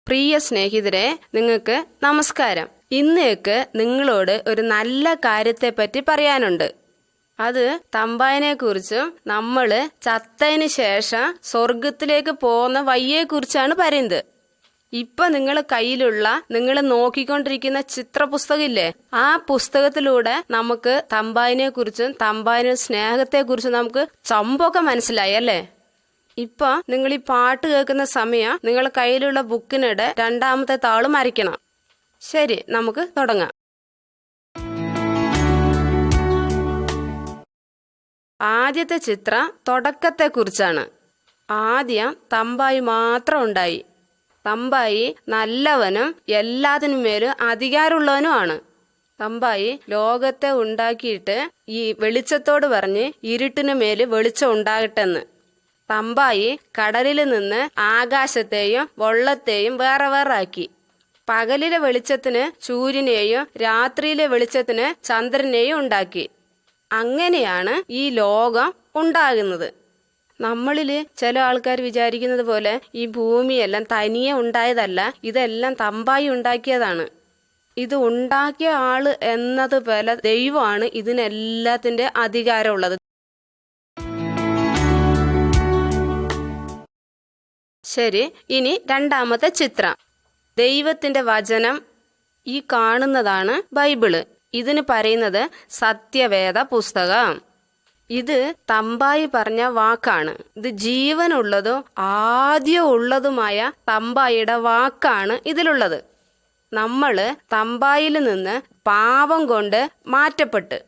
പ്രിയ സ്നേഹിതരെ, നിങ്ങൾക്ക് നമസ്കാരം. ഇന്നേക്ക് നിങ്ങളോട് ഒരു നല്ല കാര്യത്തെപ്പറ്റി പറയാനുണ്ട്. അത് തമ്പായിനെ കുറിച്ചും നമ്മള് ചത്തതിന് ശേഷം സ്വർഗത്തിലേക്ക് പോകുന്ന വഴിയെക്കുറിച്ചാണ് പറയുന്നത്. ഇപ്പൊ നിങ്ങളെ കയ്യിലുള്ള നിങ്ങൾ നോക്കിക്കൊണ്ടിരിക്കുന്ന ചിത്രപുസ്തകമില്ലേ, ആ പുസ്തകത്തിലൂടെ നമുക്ക് തമ്പായിനെ കുറിച്ചും തമ്പായിന്റെ സ്നേഹത്തെ കുറിച്ചും നമുക്ക് സംഭവമൊക്കെ മനസ്സിലായി അല്ലേ? ഇപ്പൊ നിങ്ങൾ ഈ പാട്ട് കേൾക്കുന്ന സമയം നിങ്ങളുടെ കയ്യിലുള്ള ബുക്കിനിടെ രണ്ടാമത്തെ താള് മറിക്കണം. ശരി, നമുക്ക് തുടങ്ങാം. ആദ്യത്തെ ചിത്രം തുടക്കത്തെ കുറിച്ചാണ്. ആദ്യം തമ്പായി മാത്രം ഉണ്ടായി. തമ്പായി നല്ലവനും എല്ലാത്തിനും മേലും അധികാരമുള്ളവനുമാണ്. തമ്പായി ലോകത്തെ ഉണ്ടാക്കിയിട്ട് ഈ വെളിച്ചത്തോട് പറഞ്ഞ് ഇരുട്ടിനു മേല് വെളിച്ചം ഉണ്ടാകട്ടെന്ന്. തമ്പായി കടലിൽ നിന്ന് ആകാശത്തെയും വെള്ളത്തെയും വേറെ വേറെ ആക്കി. പകലിലെ വെളിച്ചത്തിന് സൂര്യനെയും രാത്രിയിലെ വെളിച്ചത്തിന് ചന്ദ്രനെയും ഉണ്ടാക്കി. അങ്ങനെയാണ് ഈ ലോകം ഉണ്ടാകുന്നത്. നമ്മളില് ചില ആൾക്കാർ വിചാരിക്കുന്നത് പോലെ ഈ ഭൂമിയെല്ലാം തനിയെ ഉണ്ടായതല്ല, ഇതെല്ലാം തമ്പായി ഉണ്ടാക്കിയതാണ്. ഇത് ഉണ്ടാക്കിയ ആള് എന്നതുപോലെ ദൈവമാണ് ഇതിനെല്ലാത്തിന്റെ അധികാരമുള്ളത്. ശരി, ഇനി രണ്ടാമത്തെ ചിത്രം. ദൈവത്തിന്റെ വചനം ഈ കാണുന്നതാണ് ബൈബിള്. ഇതിന് പറയുന്നത് സത്യവേദ പുസ്തകം. ഇത് തമ്പായി പറഞ്ഞ വാക്കാണ്. ഇത് ജീവനുള്ളതും ആദ്യം ഉള്ളതുമായ തമ്പായിയുടെ വാക്കാണ് ഇതിലുള്ളത്. നമ്മള് തമ്പായിൽ നിന്ന് പാപം കൊണ്ട് മാറ്റപ്പെട്ട്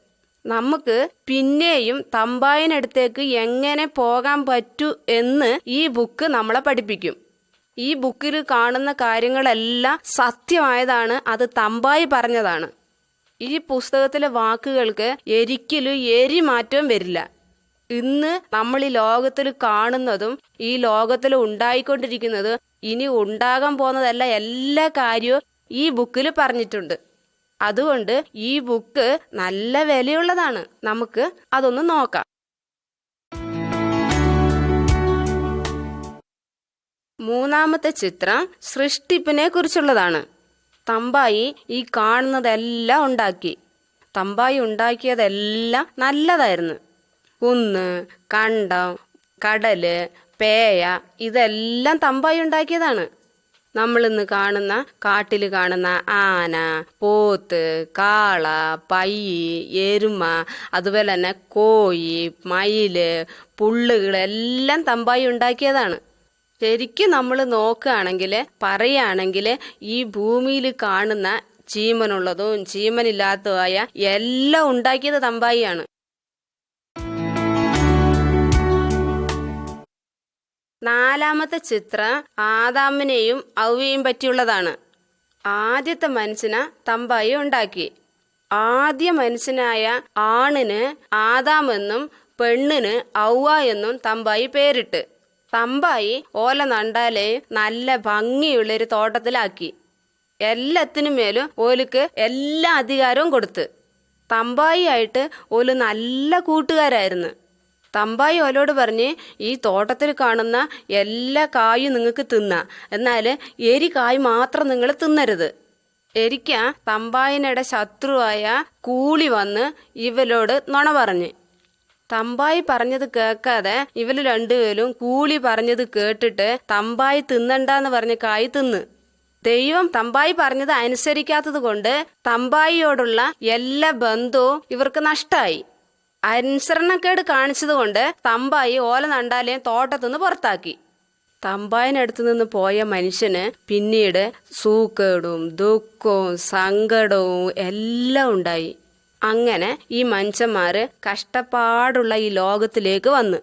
നമുക്ക് പിന്നെയും തമ്പായിനടുത്തേക്ക് എങ്ങനെ പോകാൻ പറ്റൂ എന്ന് ഈ ബുക്ക് നമ്മളെ പഠിപ്പിക്കും. ഈ ബുക്കിൽ കാണുന്ന കാര്യങ്ങളെല്ലാം സത്യമായതാണ്. അത് തമ്പായി പറഞ്ഞതാണ്. ഈ പുസ്തകത്തിലെ വാക്കുകൾക്ക് ഒരിക്കലും മാറ്റവും വരില്ല. ഇന്ന് നമ്മൾ ഈ ലോകത്തിൽ കാണുന്നതും ഈ ലോകത്തിൽ ഉണ്ടായിക്കൊണ്ടിരിക്കുന്നതും ഇനി ഉണ്ടാകാൻ പോകുന്നതല്ല, എല്ലാ കാര്യവും ഈ ബുക്കിൽ പറഞ്ഞിട്ടുണ്ട്. അതുകൊണ്ട് ഈ ബുക്ക് നല്ല വിലയുള്ളതാണ്. നമുക്ക് അതൊന്ന് നോക്കാം. മൂന്നാമത്തെ ചിത്രം സൃഷ്ടിപ്പിനെ കുറിച്ചുള്ളതാണ്. തമ്പായി ഈ കാണുന്നതെല്ലാം ഉണ്ടാക്കി. തമ്പായി ഉണ്ടാക്കിയതെല്ലാം നല്ലതായിരുന്നു. കുന്ന്, കണ്ടം, കടല്, പേയ ഇതെല്ലാം തമ്പായി ഉണ്ടാക്കിയതാണ്. നമ്മളിന്ന് കാണുന്ന കാട്ടിൽ കാണുന്ന ആന, പോത്ത്, കാള, പയ്യ്, എരുമ, അതുപോലെ തന്നെ കോഴി, മയില്, പുള്ളുകളെല്ലാം തമ്പായി ഉണ്ടാക്കിയതാണ്. ശരിക്കും നമ്മൾ നോക്കുകയാണെങ്കിൽ പറയുകയാണെങ്കിൽ ഈ ഭൂമിയിൽ കാണുന്ന ജീവനുള്ളതും ജീവനില്ലാത്തതുമായ എല്ലാം ഉണ്ടാക്കിയത് തമ്പായിയാണ്. നാലാമത്തെ ചിത്രം ആദാമിനെയും ഔവയെയും പറ്റിയുള്ളതാണ്. ആദ്യത്തെ മനുഷ്യനെ തമ്പായി ഉണ്ടാക്കി. ആദ്യ മനുഷ്യനായ ആണിന് ആദാമെന്നും പെണ്ണിന് ഔവ എന്നും തമ്പായി പേരിട്ട്. തമ്പായി ഓല നണ്ടാലെ നല്ല ഭംഗിയുള്ളൊരു തോട്ടത്തിലാക്കി. എല്ലാത്തിനും മേലും ഓലിക്ക് എല്ലാ അധികാരവും കൊടുത്ത്. തമ്പായി ആയിട്ട് ഓല് നല്ല കൂട്ടുകാരായിരുന്നു. തമ്പായി ഓലോട് പറഞ്ഞ് ഈ തോട്ടത്തിൽ കാണുന്ന എല്ലാ കായും നിങ്ങൾക്ക് തിന്നാം, എന്നാൽ കായ് മാത്രം നിങ്ങൾ തിന്നരുത്. തമ്പായിനിടെ ശത്രുവായ കൂളി വന്ന് ഇവലോട് നുണ പറഞ്ഞ്. തമ്പായി പറഞ്ഞത് കേൾക്കാതെ ഇവര് രണ്ടുപേരും കൂളി പറഞ്ഞത് കേട്ടിട്ട് തമ്പായി തിന്നണ്ടെന്ന് പറഞ്ഞ് കായ് തിന്ന്. ദൈവം തമ്പായി പറഞ്ഞത് അനുസരിക്കാത്തത് കൊണ്ട് തമ്പായിയോടുള്ള എല്ലാ ബന്ധവും ഇവർക്ക് നഷ്ടമായി. അനുസരണക്കേട് കാണിച്ചത് കൊണ്ട് തമ്പായി ഓല നണ്ടാലേയും തോട്ടത്തുനിന്ന് പുറത്താക്കി. തമ്പായിനടുത്ത് നിന്ന് പോയ മനുഷ്യന് പിന്നീട് സൂക്കേടും ദുഃഖവും സങ്കടവും എല്ലാം ഉണ്ടായി. അങ്ങനെ ഈ മനുഷ്യന്മാര് കഷ്ടപ്പാടുള്ള ഈ ലോകത്തിലേക്ക് വന്ന്.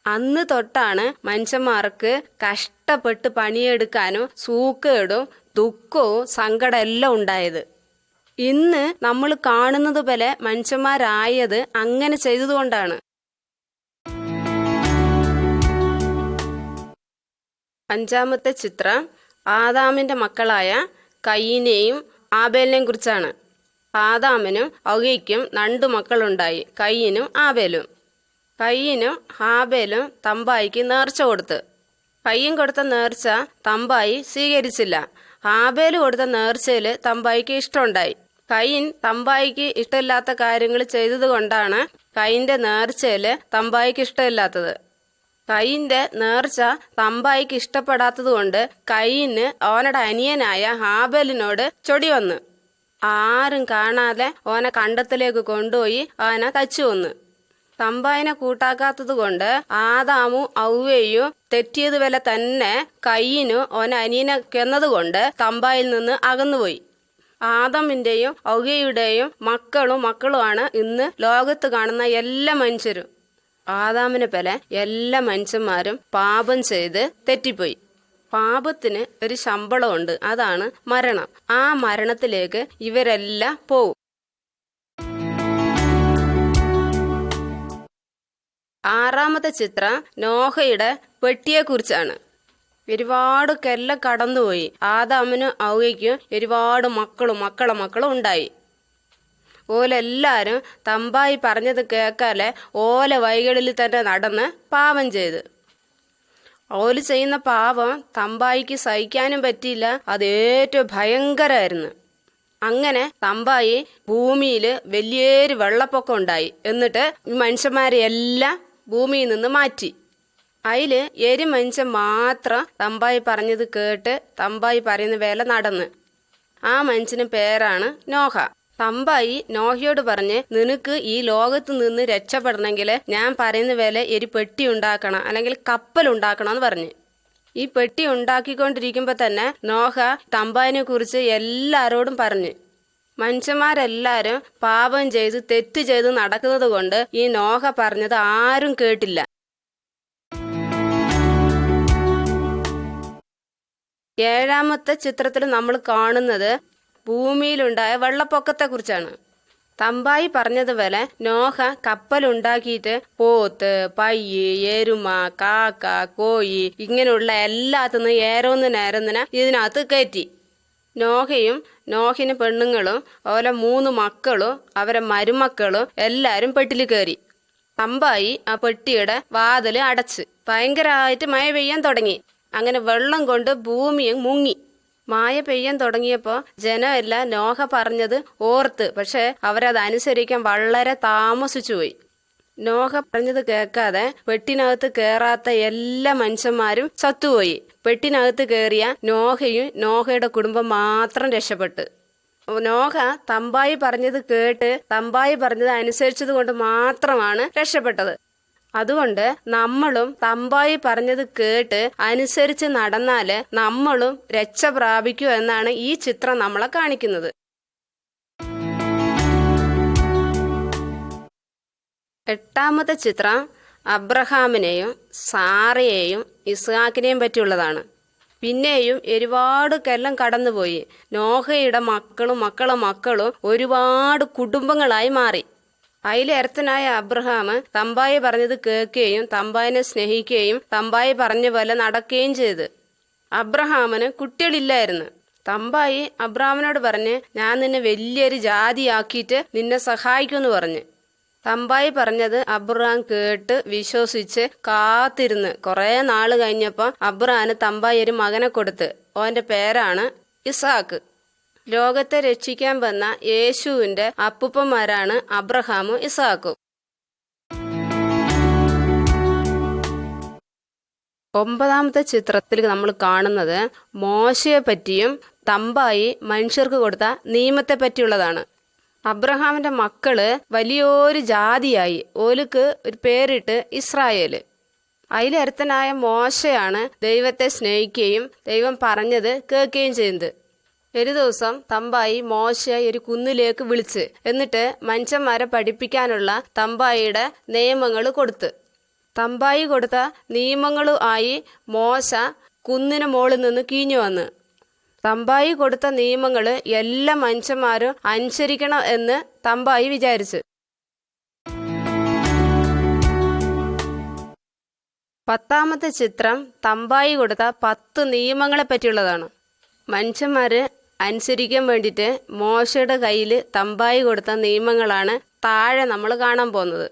അന്ന് തൊട്ടാണ് മനുഷ്യന്മാർക്ക് കഷ്ടപ്പെട്ട് പണിയെടുക്കാനും സൂക്കേടും ദുഃഖവും സങ്കടം എല്ലാം ഉണ്ടായത്. ഇന്ന് നമ്മൾ കാണുന്നത് പോലെ മനുഷ്യന്മാരായത് അങ്ങനെ ചെയ്തതുകൊണ്ടാണ്. അഞ്ചാമത്തെ ചിത്രം ആദാമിന്റെ മക്കളായ കയീനെയും ആബേലിനെയും കുറിച്ചാണ്. ആദാമിനും ഔവയ്ക്കും 2 മക്കളുണ്ടായി, കയീനും ആബേലും. കയീനും ആബേലും തമ്പായിക്ക് നേർച്ച കൊടുത്ത്. കയ്യൻ കൊടുത്ത നേർച്ച തമ്പായി സ്വീകരിച്ചില്ല. ഹാബേൽ കൊടുത്ത നേർച്ചയിൽ തമ്പായിക്ക് ഇഷ്ടമുണ്ടായി. കയ്യൻ തമ്പായിക്ക് ഇഷ്ടമില്ലാത്ത കാര്യങ്ങൾ ചെയ്തത് കൊണ്ടാണ് കയ്യന്റെ നേർച്ചയിൽ തമ്പായിക്ക് ഇഷ്ടമില്ലാത്തത്. കയ്യന്റെ നേർച്ച തമ്പായിക്ക് ഇഷ്ടപ്പെടാത്തത് കൊണ്ട് കയ്യന് ഓനയുടെ അനിയനായ ഹാബേലിനോട് ചൊടി വന്നു. ആരും കാണാതെ ഓനെ കണ്ടത്തിലേക്ക് കൊണ്ടുപോയി ഓനെ തച്ചു കൊന്നു. തമ്പായിനെ കൂട്ടാക്കാത്തത് കൊണ്ട് ആദാമും ഔവയും തെറ്റിയത് വരെ തന്നെ കയ്യനു ഓനെ അനിയനെ കൊന്നത് കൊണ്ട് തമ്പായിൽ നിന്ന് അകന്നുപോയി. ആദമിന്റെയും ഔവയുടെയും മക്കളുമാണ് ഇന്ന് ലോകത്ത് കാണുന്ന എല്ലാ മനുഷ്യരും. ആദാമിനെ പോലെ എല്ലാ മനുഷ്യന്മാരും പാപം ചെയ്ത് തെറ്റിപ്പോയി. പാപത്തിന് ഒരു ശമ്പളമുണ്ട്, അതാണ് മരണം. ആ മരണത്തിലേക്ക് ഇവരെല്ലാം പോവും. ആറാമത്തെ ചിത്രം നോഹയുടെ പെട്ടിയെക്കുറിച്ചാണ്. ഒരുപാട് കൊല്ലം കടന്നുപോയി. ആദാമിനും ഔവയ്ക്കും ഒരുപാട് മക്കളും ഉണ്ടായി. ഓലെല്ലാരും തമ്പായി പറഞ്ഞത് കേൾക്കാലെ ഓല വഴികളിൽ തന്നെ നടന്ന് പാപം ചെയ്ത്. ഓല് ചെയ്യുന്ന പാപം തമ്പായിക്ക് സഹിക്കാനും പറ്റിയില്ല. അത് ഏറ്റവും ഭയങ്കരമായിരുന്നു. അങ്ങനെ തമ്പായി ഭൂമിയിൽ വലിയൊരു വെള്ളപ്പൊക്കം ഉണ്ടായി. എന്നിട്ട് മനുഷ്യന്മാരെ എല്ലാം ഭൂമിയിൽ നിന്ന് മാറ്റി. അതിൽ ഒരു മനുഷ്യൻ മാത്രം തമ്പായി പറഞ്ഞത് കേട്ട് തമ്പായി പറയുന്ന വേല നടന്ന്. ആ മനുഷ്യന് പേരാണ് നോഹ. തമ്പായി നോഹയോട് പറഞ്ഞ്, നിനക്ക് ഈ ലോകത്ത് നിന്ന് രക്ഷപ്പെടണമെങ്കിൽ ഞാൻ പറയുന്ന വേല ഒരു പെട്ടി ഉണ്ടാക്കണം, അല്ലെങ്കിൽ കപ്പൽ ഉണ്ടാക്കണം എന്ന് പറഞ്ഞ്. ഈ പെട്ടി ഉണ്ടാക്കിക്കൊണ്ടിരിക്കുമ്പോൾ തന്നെ നോഹ തമ്പായിനെ കുറിച്ച് എല്ലാരോടും പറഞ്ഞു. മനുഷ്യന്മാരെല്ലാരും പാപം ചെയ്ത് തെറ്റ് ചെയ്ത് നടക്കുന്നത് കൊണ്ട് ഈ നോഹ പറഞ്ഞത് ആരും കേട്ടില്ല. ഏഴാമത്തെ ചിത്രത്തിൽ നമ്മൾ കാണുന്നത് ഭൂമിയിലുണ്ടായ വെള്ളപ്പൊക്കത്തെ കുറിച്ചാണ്. തമ്പായി പറഞ്ഞതുപോലെ നോഹ കപ്പലുണ്ടാക്കിയിട്ട് പോത്ത്, പയ്യ്, എരുമ, കാക്ക, കോഴി ഇങ്ങനെയുള്ള എല്ലാത്തിനും ഏരോന്നിനേരോന്നിനെ ഇതിനകത്ത് കയറ്റി. നോഹയും നോഹിന് പെണ്ണുങ്ങളും ഓലെ 3 മക്കളും അവരെ മരുമക്കളും എല്ലാവരും പെട്ടിൽ കയറി. തമ്പായി ആ പെട്ടിയുടെ വാതിൽ അടച്ച്. ഭയങ്കരമായിട്ട് മഴ പെയ്യാൻ തുടങ്ങി. അങ്ങനെ വെള്ളം കൊണ്ട് ഭൂമിയും മുങ്ങി. മഴ പെയ്യാൻ തുടങ്ങിയപ്പോൾ ജനമെല്ലാം നോഹ പറഞ്ഞത് ഓർത്ത്, പക്ഷെ അവരതനുസരിക്കാൻ വളരെ താമസിച്ചുപോയി. നോഹ പറഞ്ഞത് കേൾക്കാതെ പെട്ടിനകത്ത് കയറാത്ത എല്ലാ മനുഷ്യന്മാരും ചത്തുപോയി. പെട്ടിനകത്ത് കയറിയ നോഹയും നോഹയുടെ കുടുംബം മാത്രം രക്ഷപ്പെട്ടു. നോഹ തമ്പായി പറഞ്ഞത് കേട്ട് തമ്പായി പറഞ്ഞത് അനുസരിച്ചത് കൊണ്ട് മാത്രമാണ് രക്ഷപ്പെട്ടത്. അതുകൊണ്ട് നമ്മളും തമ്പായി പറഞ്ഞത് കേട്ട് അനുസരിച്ച് നടന്നാല് നമ്മളും രക്ഷ പ്രാപിക്കൂ എന്നാണ് ഈ ചിത്രം നമ്മളെ കാണിക്കുന്നത്. എട്ടാമത്തെ ചിത്രം അബ്രഹാമിനെയും സാറയെയും ഇസ്ഹാക്കിനെയും പറ്റിയുള്ളതാണ്. പിന്നെയും ഒരുപാട് കൊല്ലം കടന്നുപോയി. നോഹയുടെ മക്കളും ഒരുപാട് കുടുംബങ്ങളായി മാറി. അതിലേർത്തനായ അബ്രഹാം തമ്പായി പറഞ്ഞത് കേൾക്കുകയും തമ്പായിനെ സ്നേഹിക്കുകയും തമ്പായി പറഞ്ഞ പോലെ നടക്കുകയും ചെയ്ത്. അബ്രഹാമിന് കുട്ടികളില്ലായിരുന്നു. തമ്പായി അബ്രഹാമിനോട് പറഞ്ഞ്, ഞാൻ നിന്നെ വലിയൊരു ജാതിയാക്കിയിട്ട് നിന്നെ സഹായിക്കുമെന്ന് പറഞ്ഞ്. തമ്പായി പറഞ്ഞത് അബ്രഹാം കേട്ട് വിശ്വസിച്ച് കാത്തിരുന്ന് കുറേ നാൾ കഴിഞ്ഞപ്പോൾ അബ്രഹാമിന് തമ്പായി ഒരു മകനെ കൊടുത്ത്. അവൻ്റെ പേരാണ് ഇസാക്ക്. ലോകത്തെ രക്ഷിക്കാൻ വന്ന യേശുവിൻ്റെ അപ്പൂപ്പന്മാരാണ് അബ്രഹാമും ഇസാക്കും. 9ാമത്തെ ചിത്രത്തിൽ നമ്മൾ കാണുന്നത് മോശയെ പറ്റിയും തമ്പായി മനുഷ്യർക്ക് കൊടുത്ത നിയമത്തെ പറ്റിയുള്ളതാണ്. അബ്രഹാമിന്റെ മക്കള് വലിയൊരു ജാതിയായി. ഓലുക്ക് ഒരു പേരിട്ട് ഇസ്രായേല്. അതിലൊരുത്തനായ മോശയാണ് ദൈവത്തെ സ്നേഹിക്കുകയും ദൈവം പറഞ്ഞത് കേൾക്കുകയും ചെയ്യുന്നത്. ഒരു ദിവസം തമ്പായി മോശയെ ഒരു കുന്നിലേക്ക് വിളിച്ച് എന്നിട്ട് മനുഷ്യന്മാരെ പഠിപ്പിക്കാനുള്ള തമ്പായിയുടെ നിയമങ്ങൾ കൊടുത്ത്. തമ്പായി കൊടുത്ത നിയമങ്ങളുമായി മോശ കുന്നിന് മുകളിൽ നിന്ന് കീഞ്ഞു വന്ന്. തമ്പായി കൊടുത്ത നിയമങ്ങൾ എല്ലാ മനുഷ്യന്മാരും അനുസരിക്കണം എന്ന് തമ്പായി വിചാരിച്ചു. 10ാമത്തെ ചിത്രം തമ്പായി കൊടുത്ത 10 നിയമങ്ങളെ പറ്റിയുള്ളതാണ്. മനുഷ്യന്മാര് അനുസരിക്കാൻ വേണ്ടിയിട്ട് മോശയുടെ കയ്യിൽ തമ്പായി കൊടുത്ത നിയമങ്ങളാണ് താഴെ നമ്മൾ കാണാൻ പോകുന്നത്.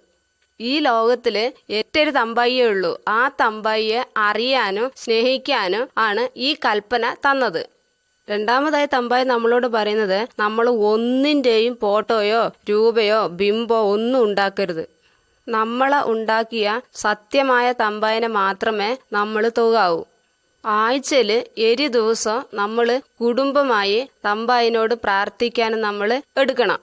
ഈ ലോകത്തില് ഏറ്റൊരു തമ്പായിയേ ഉള്ളൂ. ആ തമ്പായിയെ അറിയാനും സ്നേഹിക്കാനും ആണ് ഈ കൽപ്പന തന്നത്. രണ്ടാമതായി തമ്പായി നമ്മളോട് പറയുന്നത് നമ്മൾ ഒന്നിൻ്റെയും ഫോട്ടോയോ രൂപയോ ബിംബോ ഒന്നും ഉണ്ടാക്കരുത്. നമ്മളെ ഉണ്ടാക്കിയ സത്യമായ തമ്പായിനെ മാത്രമേ നമ്മൾ തൊഴാവൂ. ആഴ്ചയിൽ ഒരു ദിവസം നമ്മൾ കുടുംബമായി തമ്പായിനോട് പ്രാർത്ഥിക്കാനും നമ്മൾ എടുക്കണം.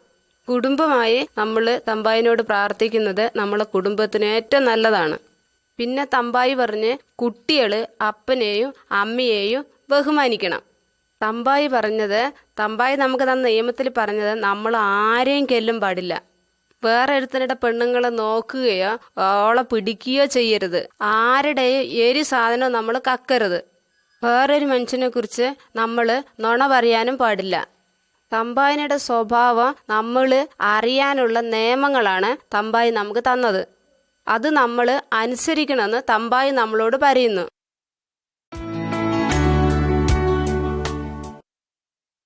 കുടുംബമായി നമ്മൾ തമ്പായിനോട് പ്രാർത്ഥിക്കുന്നത് നമ്മളെ കുടുംബത്തിന് ഏറ്റവും നല്ലതാണ്. പിന്നെ തമ്പായി പറഞ്ഞ് കുട്ടികൾ അപ്പനെയും അമ്മയെയും ബഹുമാനിക്കണം. തമ്പായി നമുക്ക് തന്ന നിയമത്തിൽ പറഞ്ഞത് നമ്മൾ ആരെയും കൊല്ലും പാടില്ല. വേറെ ഒരുത്തനുടെ പെണ്ണുങ്ങളെ നോക്കുകയോ ഓളെ പിടിക്കുകയോ ചെയ്യരുത്. ആരുടെയും ഒരു സാധനവും നമ്മൾ കക്കരുത്. വേറൊരു മനുഷ്യനെ കുറിച്ച് നമ്മൾ നുണ പറയാനും പാടില്ല. തമ്പായിയുടെ സ്വഭാവം നമ്മൾ അറിയാനുള്ള നിയമങ്ങളാണ് തമ്പായി നമുക്ക് തന്നത്. അത് നമ്മൾ അനുസരിക്കണമെന്ന് തമ്പായി നമ്മളോട് പറയുന്നു.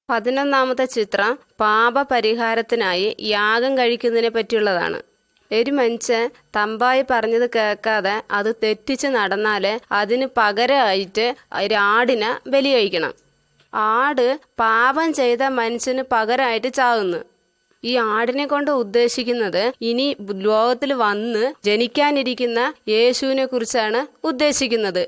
11ാമത്തെ ചിത്രം പാപപരിഹാരത്തിനായി യാഗം കഴിക്കുന്നതിനെ പറ്റിയുള്ളതാണ്. ഒരു മനുഷ്യൻ തമ്പായി പറഞ്ഞത് കേൾക്കാതെ അത് തെറ്റിച്ച് നടന്നാൽ അതിന് പകരമായിട്ട് ഒരു ആടിനെ ബലി കഴിക്കണം. ആട് പാപം ചെയ്ത മനുഷ്യന് പകരമായിട്ട് ചാകുന്നു. ഈ ആടിനെ കൊണ്ട് ഉദ്ദേശിക്കുന്നത് ഇനി ലോകത്തിൽ വന്ന് ജനിക്കാനിരിക്കുന്ന യേശുവിനെ കുറിച്ചാണ് ഉദ്ദേശിക്കുന്നത്.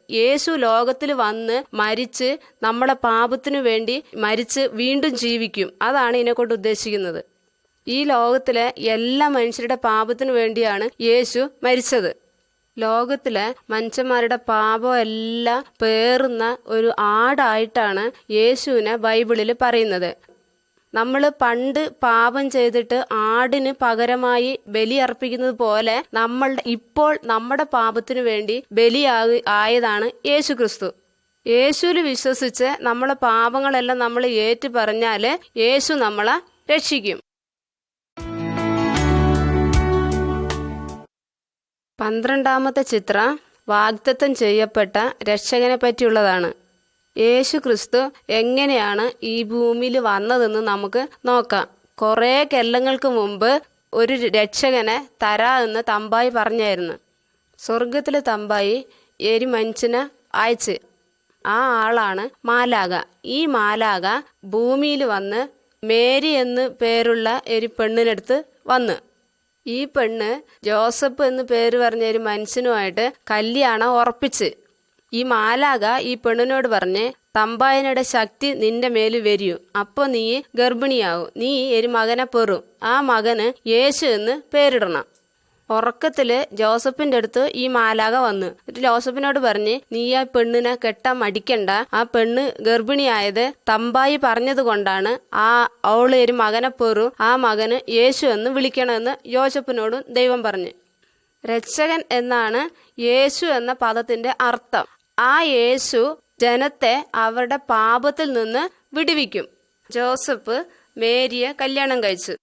യേശു ലോകത്തിൽ വന്ന് മരിച്ച് നമ്മളെ പാപത്തിനു വേണ്ടി മരിച്ച് വീണ്ടും ജീവിക്കും. അതാണ് ഇതിനെക്കൊണ്ട് ഉദ്ദേശിക്കുന്നത്. ഈ ലോകത്തിലെ എല്ലാ മനുഷ്യരുടെ പാപത്തിനു വേണ്ടിയാണ് യേശു മരിച്ചത്. ലോകത്തിലെ മനുഷ്യന്മാരുടെ പാപം എല്ലാം പേറുന്ന ഒരു ആടായിട്ടാണ് യേശുവിനെ ബൈബിളിൽ പറയുന്നത്. നമ്മൾ പണ്ട് പാപം ചെയ്തിട്ട് ആടിന് പകരമായി ബലി അർപ്പിക്കുന്നത് പോലെ ഇപ്പോൾ നമ്മുടെ പാപത്തിനു വേണ്ടി ആയതാണ് യേശു ക്രിസ്തു. യേശുവിൽ വിശ്വസിച്ച് നമ്മളെ പാപങ്ങളെല്ലാം നമ്മൾ ഏറ്റു പറഞ്ഞാൽ യേശു നമ്മളെ രക്ഷിക്കും. 12ാമത്തെ ചിത്രം വാഗ്ദത്തം ചെയ്യപ്പെട്ട രക്ഷകനെ പറ്റിയുള്ളതാണ്. യേശു ക്രിസ്തു എങ്ങനെയാണ് ഈ ഭൂമിയിൽ വന്നതെന്ന് നമുക്ക് നോക്കാം. കുറേ കൊല്ലങ്ങൾക്ക് മുമ്പ് ഒരു രക്ഷകനെ തരാമെന്ന് തമ്പായി പറഞ്ഞായിരുന്നു. സ്വർഗത്തിൽ തമ്പായി ഒരു മനുഷ്യനെ അയച്ച്. ആ ആളാണ് മാലാഖ. ഈ മാലാഖ ഭൂമിയിൽ വന്ന് മേരി എന്ന് പേരുള്ള ഒരു പെണ്ണിനടുത്ത് വന്ന്. ഈ പെണ്ണ് ജോസഫ് എന്ന് പേര് പറഞ്ഞ ഒരു മനുഷ്യനുമായിട്ട് കല്യാണം ഉറപ്പിച്ച്. ഈ മാലാഖ ഈ പെണ്ണിനോട് പറഞ്ഞ് തമ്പായനയുടെ ശക്തി നിന്റെ മേല് വരും. അപ്പോൾ നീ ഗർഭിണിയാവും. നീ ഒരു മകനെ പെറും. ആ മകന് യേശു എന്ന് പേരിടണം. ഉറക്കത്തിൽ ജോസഫിൻ്റെ അടുത്ത് ഈ മാലാഖ വന്ന് ജോസഫിനോട് പറഞ്ഞ് നീ ആ പെണ്ണിനെ കെട്ടാൻ മടിക്കണ്ട. ആ പെണ്ണ് ഗർഭിണിയായത് തമ്പായി പറഞ്ഞത് കൊണ്ടാണ്. അവൾ ഒരു മകനെ പെറും. ആ മകന് യേശു എന്ന് വിളിക്കണമെന്ന് ജോസഫിനോടും ദൈവം പറഞ്ഞു. രക്ഷകൻ എന്നാണ് യേശു എന്ന പദത്തിൻ്റെ അർത്ഥം. ആ യേശു ജനത്തെ അവരുടെ പാപത്തിൽ നിന്ന് വിടുവിക്കും. ജോസഫ് മേരിയെ കല്യാണം കഴിച്ചു.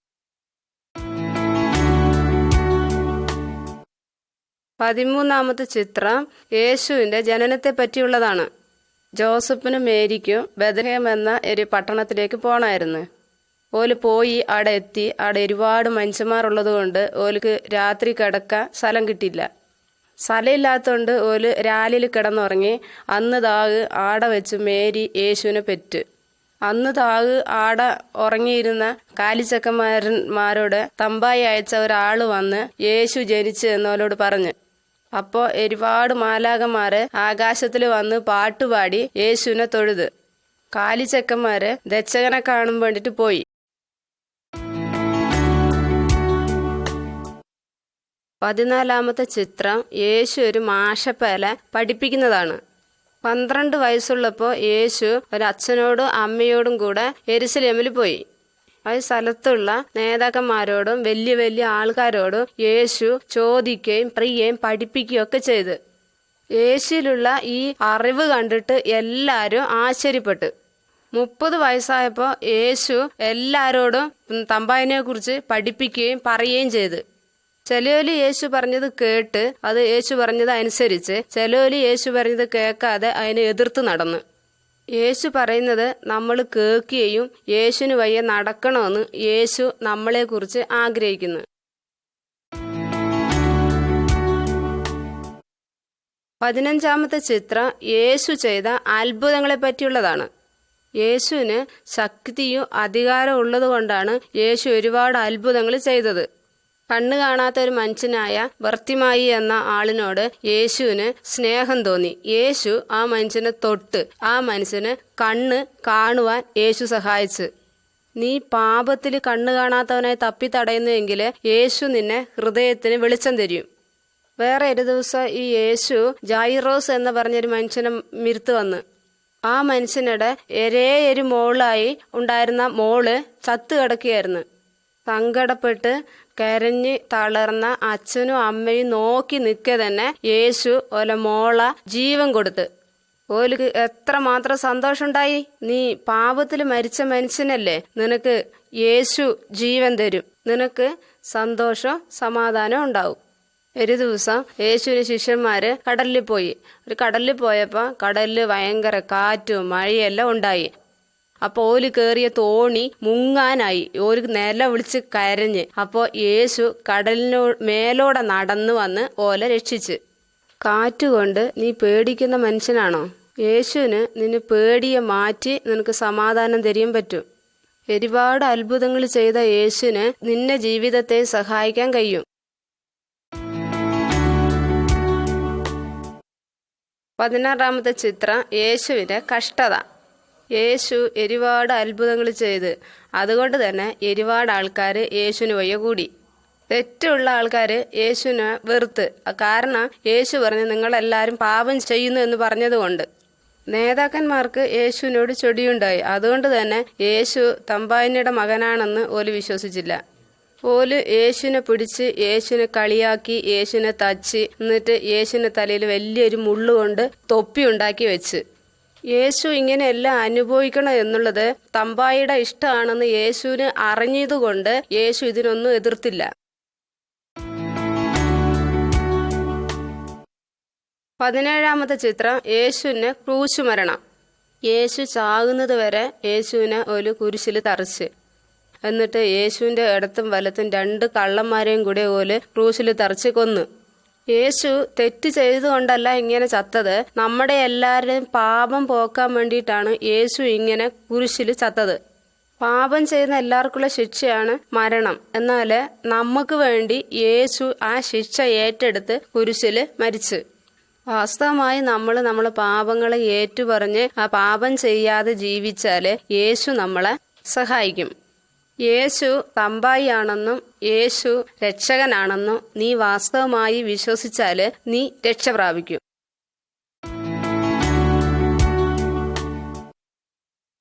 13ാമത്തെ ചിത്രം യേശുവിൻ്റെ ജനനത്തെ പറ്റിയുള്ളതാണ്. ജോസഫിനും മേരിക്കും ബെത്ലഹേം എന്ന ഒരു പട്ടണത്തിലേക്ക് പോകണമായിരുന്നു. ഓല് പോയി അവിടെ എത്തി. അവിടെ ഒരുപാട് മനുഷ്യന്മാരുള്ളത് കൊണ്ട് ഓലിക്ക് രാത്രി കിടക്കാൻ സ്ഥലം കിട്ടിയില്ല. സ്ഥലമില്ലാത്തതുകൊണ്ട് ഓല് രാലിൽ കിടന്നുറങ്ങി. അന്ന് താഗ് ആട വെച്ച് മേരി യേശുവിനെ പെറ്റ്. അന്ന് താഗ് ആട ഉറങ്ങിയിരുന്ന കാലിച്ചക്കന്മാരോട് തമ്പായി അയച്ച ഒരാൾ വന്ന് യേശു ജനിച്ചു എന്നോലോട് പറഞ്ഞു. അപ്പോൾ ഒരുപാട് മാലാഖമാര് ആകാശത്തിൽ വന്ന് പാട്ടുപാടി യേശുവിനെ തൊഴുത്. കാലിച്ചക്കന്മാര് രക്ഷകനെ കാണാൻ വേണ്ടിയിട്ട് പോയി. 14ാമത്തെ ചിത്രം യേശു ഒരു മാഷപ്പേല പഠിപ്പിക്കുന്നതാണ്. 12 വയസ്സുള്ളപ്പോൾ യേശു ഒരച്ഛനോടും അമ്മയോടും കൂടെ യെരുശലേമിൽ പോയി. ആ സ്ഥലത്തുള്ള നേതാക്കന്മാരോടും വലിയ വലിയ ആൾക്കാരോടും യേശു ചോദിക്കുകയും പ്രിയുകയും പഠിപ്പിക്കുകയും ഒക്കെ ചെയ്ത്. യേശുവിലുള്ള ഈ അറിവ് കണ്ടിട്ട് എല്ലാവരും ആശ്ചര്യപ്പെട്ടു. 30 വയസ്സായപ്പോൾ യേശു എല്ലാവരോടും തമ്പായിനെ കുറിച്ച് പഠിപ്പിക്കുകയും പറയുകയും ചെയ്ത്. ചിലവര് യേശു പറഞ്ഞത് കേട്ട് അത് യേശു പറഞ്ഞത് അനുസരിച്ച്, ചിലവര് യേശു പറഞ്ഞത് കേൾക്കാതെ അതിനെ എതിർത്ത് നടന്നു. യേശു പറയുന്നത് നമ്മൾ കേൾക്കുകയും യേശുവിന് വയ്യ നടക്കണമെന്ന് യേശു നമ്മളെക്കുറിച്ച് ആഗ്രഹിക്കുന്നു. 15-ാമത്തെ ചിത്രം യേശു ചെയ്ത അത്ഭുതങ്ങളെ പറ്റിയുള്ളതാണ്. യേശുവിന് ശക്തിയും അധികാരവും ഉള്ളത് കൊണ്ടാണ് യേശു ഒരുപാട് അത്ഭുതങ്ങൾ ചെയ്തത്. കണ്ണ് കാണാത്ത ഒരു മനുഷ്യനായ ബർത്തിമായി എന്ന ആളിനോട് യേശുവിന് സ്നേഹം തോന്നി. യേശു ആ മനുഷ്യനെ തൊട്ട് ആ മനുഷ്യന് കണ്ണ് കാണുവാൻ യേശു സഹായിച്ചു. നീ പാപത്തിൽ കണ്ണ് കാണാത്തവനായി തപ്പി തടയുന്നുവെങ്കിൽ യേശു നിന്നെ ഹൃദയത്തിന് വെളിച്ചം തരും. വേറെ ഒരു ദിവസം ഈ യേശു ജായിറോസ് എന്ന് പറഞ്ഞൊരു മനുഷ്യനെ മിരുത്ത് വന്ന്. ആ മനുഷ്യനുടെ ഒരു മോളായി ഉണ്ടായിരുന്ന മോള് ചത്തു കിടക്കുകയായിരുന്നു. സങ്കടപ്പെട്ട് കരഞ്ഞ് തളർന്ന അച്ഛനും അമ്മയും നോക്കി നിൽക്കെ തന്നെ യേശു മോള ജീവൻ കൊടുത്ത്. ഓലിക്ക് എത്രമാത്രം സന്തോഷമുണ്ടായി. നീ പാപത്തിൽ മരിച്ച മനുഷ്യനല്ലേ, നിനക്ക് യേശു ജീവൻ തരും, നിനക്ക് സന്തോഷം സമാധാനം ഉണ്ടാവും. ഒരു ദിവസം യേശുവിന് ശിഷ്യന്മാര് കടലിൽ പോയി. കടലിൽ പോയപ്പോൾ കടലിൽ ഭയങ്കര കാറ്റും മഴയെല്ലാം ഉണ്ടായി. അപ്പോൾ ഓല് കയറിയ തോണി മുങ്ങാനായി. ഓല് നില വിളിച്ച് കരഞ്ഞ്. അപ്പോൾ യേശു മേലോടെ നടന്നു വന്ന് ഓലെ രക്ഷിച്ച്. കാറ്റുകൊണ്ട് നീ പേടിക്കുന്ന മനുഷ്യനാണോ? യേശുവിന് നിന്നെ പേടിയെ മാറ്റി നിനക്ക് സമാധാനം തരാൻ പറ്റും. ഒരുപാട് അത്ഭുതങ്ങൾ ചെയ്ത യേശുവിന് നിന്റെ ജീവിതത്തെ സഹായിക്കാൻ കഴിയും. 16-ാമത്തെ ചിത്രം യേശുവിൻ്റെ കഷ്ടത. യേശു ഒരുപാട് അത്ഭുതങ്ങൾ ചെയ്ത്, അതുകൊണ്ട് തന്നെ ഒരുപാട് ആൾക്കാർ യേശുവിന് വയ്യ കൂടി. തെറ്റുള്ള ആൾക്കാർ യേശുവിനെ വെറുത്ത്. കാരണം യേശു പറഞ്ഞ് നിങ്ങളെല്ലാവരും പാപം ചെയ്യുന്നു എന്ന് പറഞ്ഞതുകൊണ്ട്. നേതാക്കന്മാർക്ക് യേശുവിനോട് ചൊടിയുണ്ടായി. അതുകൊണ്ട് തന്നെ യേശു തമ്പായിനിയുടെ മകനാണെന്ന് ഓല് വിശ്വസിച്ചില്ല. ഓല് യേശുവിനെ പിടിച്ച് യേശുവിനെ കളിയാക്കി, യേശുവിനെ തച്ച്, എന്നിട്ട് യേശുവിൻ്റെ തലയിൽ വലിയൊരു മുള്ളുകൊണ്ട് തൊപ്പി ഉണ്ടാക്കി വെച്ച്. യേശു ഇങ്ങനെയെല്ലാം അനുഭവിക്കണം എന്നുള്ളത് തമ്പായിയുടെ ഇഷ്ടമാണെന്ന് യേശുവിന് അറിഞ്ഞതുകൊണ്ട് യേശു ഇതിനൊന്നും എതിർത്തില്ല. 17-ാമത്തെ ചിത്രം യേശുവിന് ക്രൂശ് മരണം. യേശു ചാകുന്നത് വരെ യേശുവിനെ ഒരു കുരിശിൽ തറച്ച്. എന്നിട്ട് യേശുവിൻ്റെ ഇടത്തും വലത്തും 2 കള്ളന്മാരെയും കൂടെ ഓല് ക്രൂശിൽ തറച്ച് കൊന്നു. യേശു തെറ്റ് ചെയ്തുകൊണ്ടല്ല ഇങ്ങനെ ചത്തത്, നമ്മുടെ എല്ലാവരുടെയും പാപം പോക്കാൻ വേണ്ടിയിട്ടാണ് യേശു ഇങ്ങനെ കുരിശിൽ ചത്തത്. പാപം ചെയ്യുന്ന എല്ലാവർക്കുള്ള ശിക്ഷയാണ് മരണം. എന്നാൽ നമുക്ക് വേണ്ടി യേശു ആ ശിക്ഷ ഏറ്റെടുത്ത് കുരിശിൽ മരിച്ചു. വാസ്തവമായി നമ്മളെ പാപങ്ങളെ ഏറ്റുപറഞ്ഞ് ആ പാപം ചെയ്യാതെ ജീവിച്ചാൽ യേശു നമ്മളെ സഹായിക്കും. യേശു തമ്പായി ആണെന്നും യേശു രക്ഷകനാണെന്നും നീ വാസ്തവമായി വിശ്വസിച്ചാൽ നീ രക്ഷ പ്രാപിക്കും.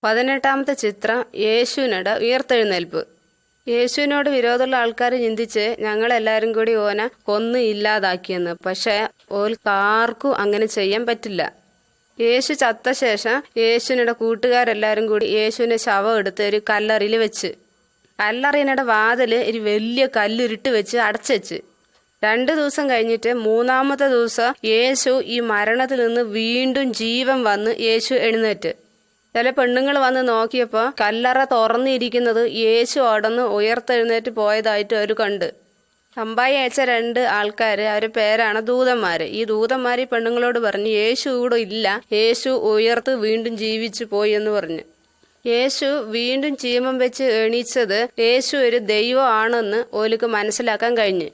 18-ാമത്തെ ചിത്രം യേശുവിനുടെ ഉയർത്തെഴുന്നേൽപ്പ്. യേശുവിനോട് വിരോധമുള്ള ആൾക്കാർ ചിന്തിച്ച് ഞങ്ങളെല്ലാവരും കൂടി ഓനെ കൊന്ന് ഇല്ലാതാക്കിയെന്ന്. പക്ഷേ ഓൽക്കാർക്കും അങ്ങനെ ചെയ്യാൻ പറ്റില്ല. യേശു ചത്ത ശേഷം യേശുവിനുടെ കൂട്ടുകാരെല്ലാവരും കൂടി യേശുവിൻ്റെ ശവം എടുത്ത് ഒരു കല്ലറിയിൽ വെച്ച്. കല്ലറിയുടെ വാതിൽ ഒരു വലിയ കല്ലുരുട്ട് വെച്ച് അടച്ചുവെച്ച്. 2 ദിവസം കഴിഞ്ഞിട്ട് 3-ാമത്തെ ദിവസം യേശു ഈ മരണത്തിൽ നിന്ന് വീണ്ടും ജീവൻ വന്ന് യേശു എഴുന്നേറ്റ്. ചില പെണ്ണുങ്ങൾ വന്ന് നോക്കിയപ്പോൾ കല്ലറ തുറന്നിരിക്കുന്നത് യേശു അടന്ന് ഉയർത്തെഴുന്നേറ്റ് പോയതായിട്ട് അവർ കണ്ട്. തമ്പായി അയച്ച 2 ആൾക്കാർ, അവരുടെ പേരാണ് ദൂതന്മാർ. ഈ ദൂതന്മാർ ഈ പെണ്ണുങ്ങളോട് പറഞ്ഞു യേശു ഇവിടെ ഇല്ല, യേശു ഉയർത്ത് വീണ്ടും ജീവിച്ചു പോയി എന്ന് പറഞ്ഞു. യേശു വീണ്ടും ജീവൻ വെച്ച് എണീച്ചത് യേശു ഒരു ദൈവം ആണെന്ന് ഓലിക്ക് മനസ്സിലാക്കാൻ കഴിഞ്ഞു.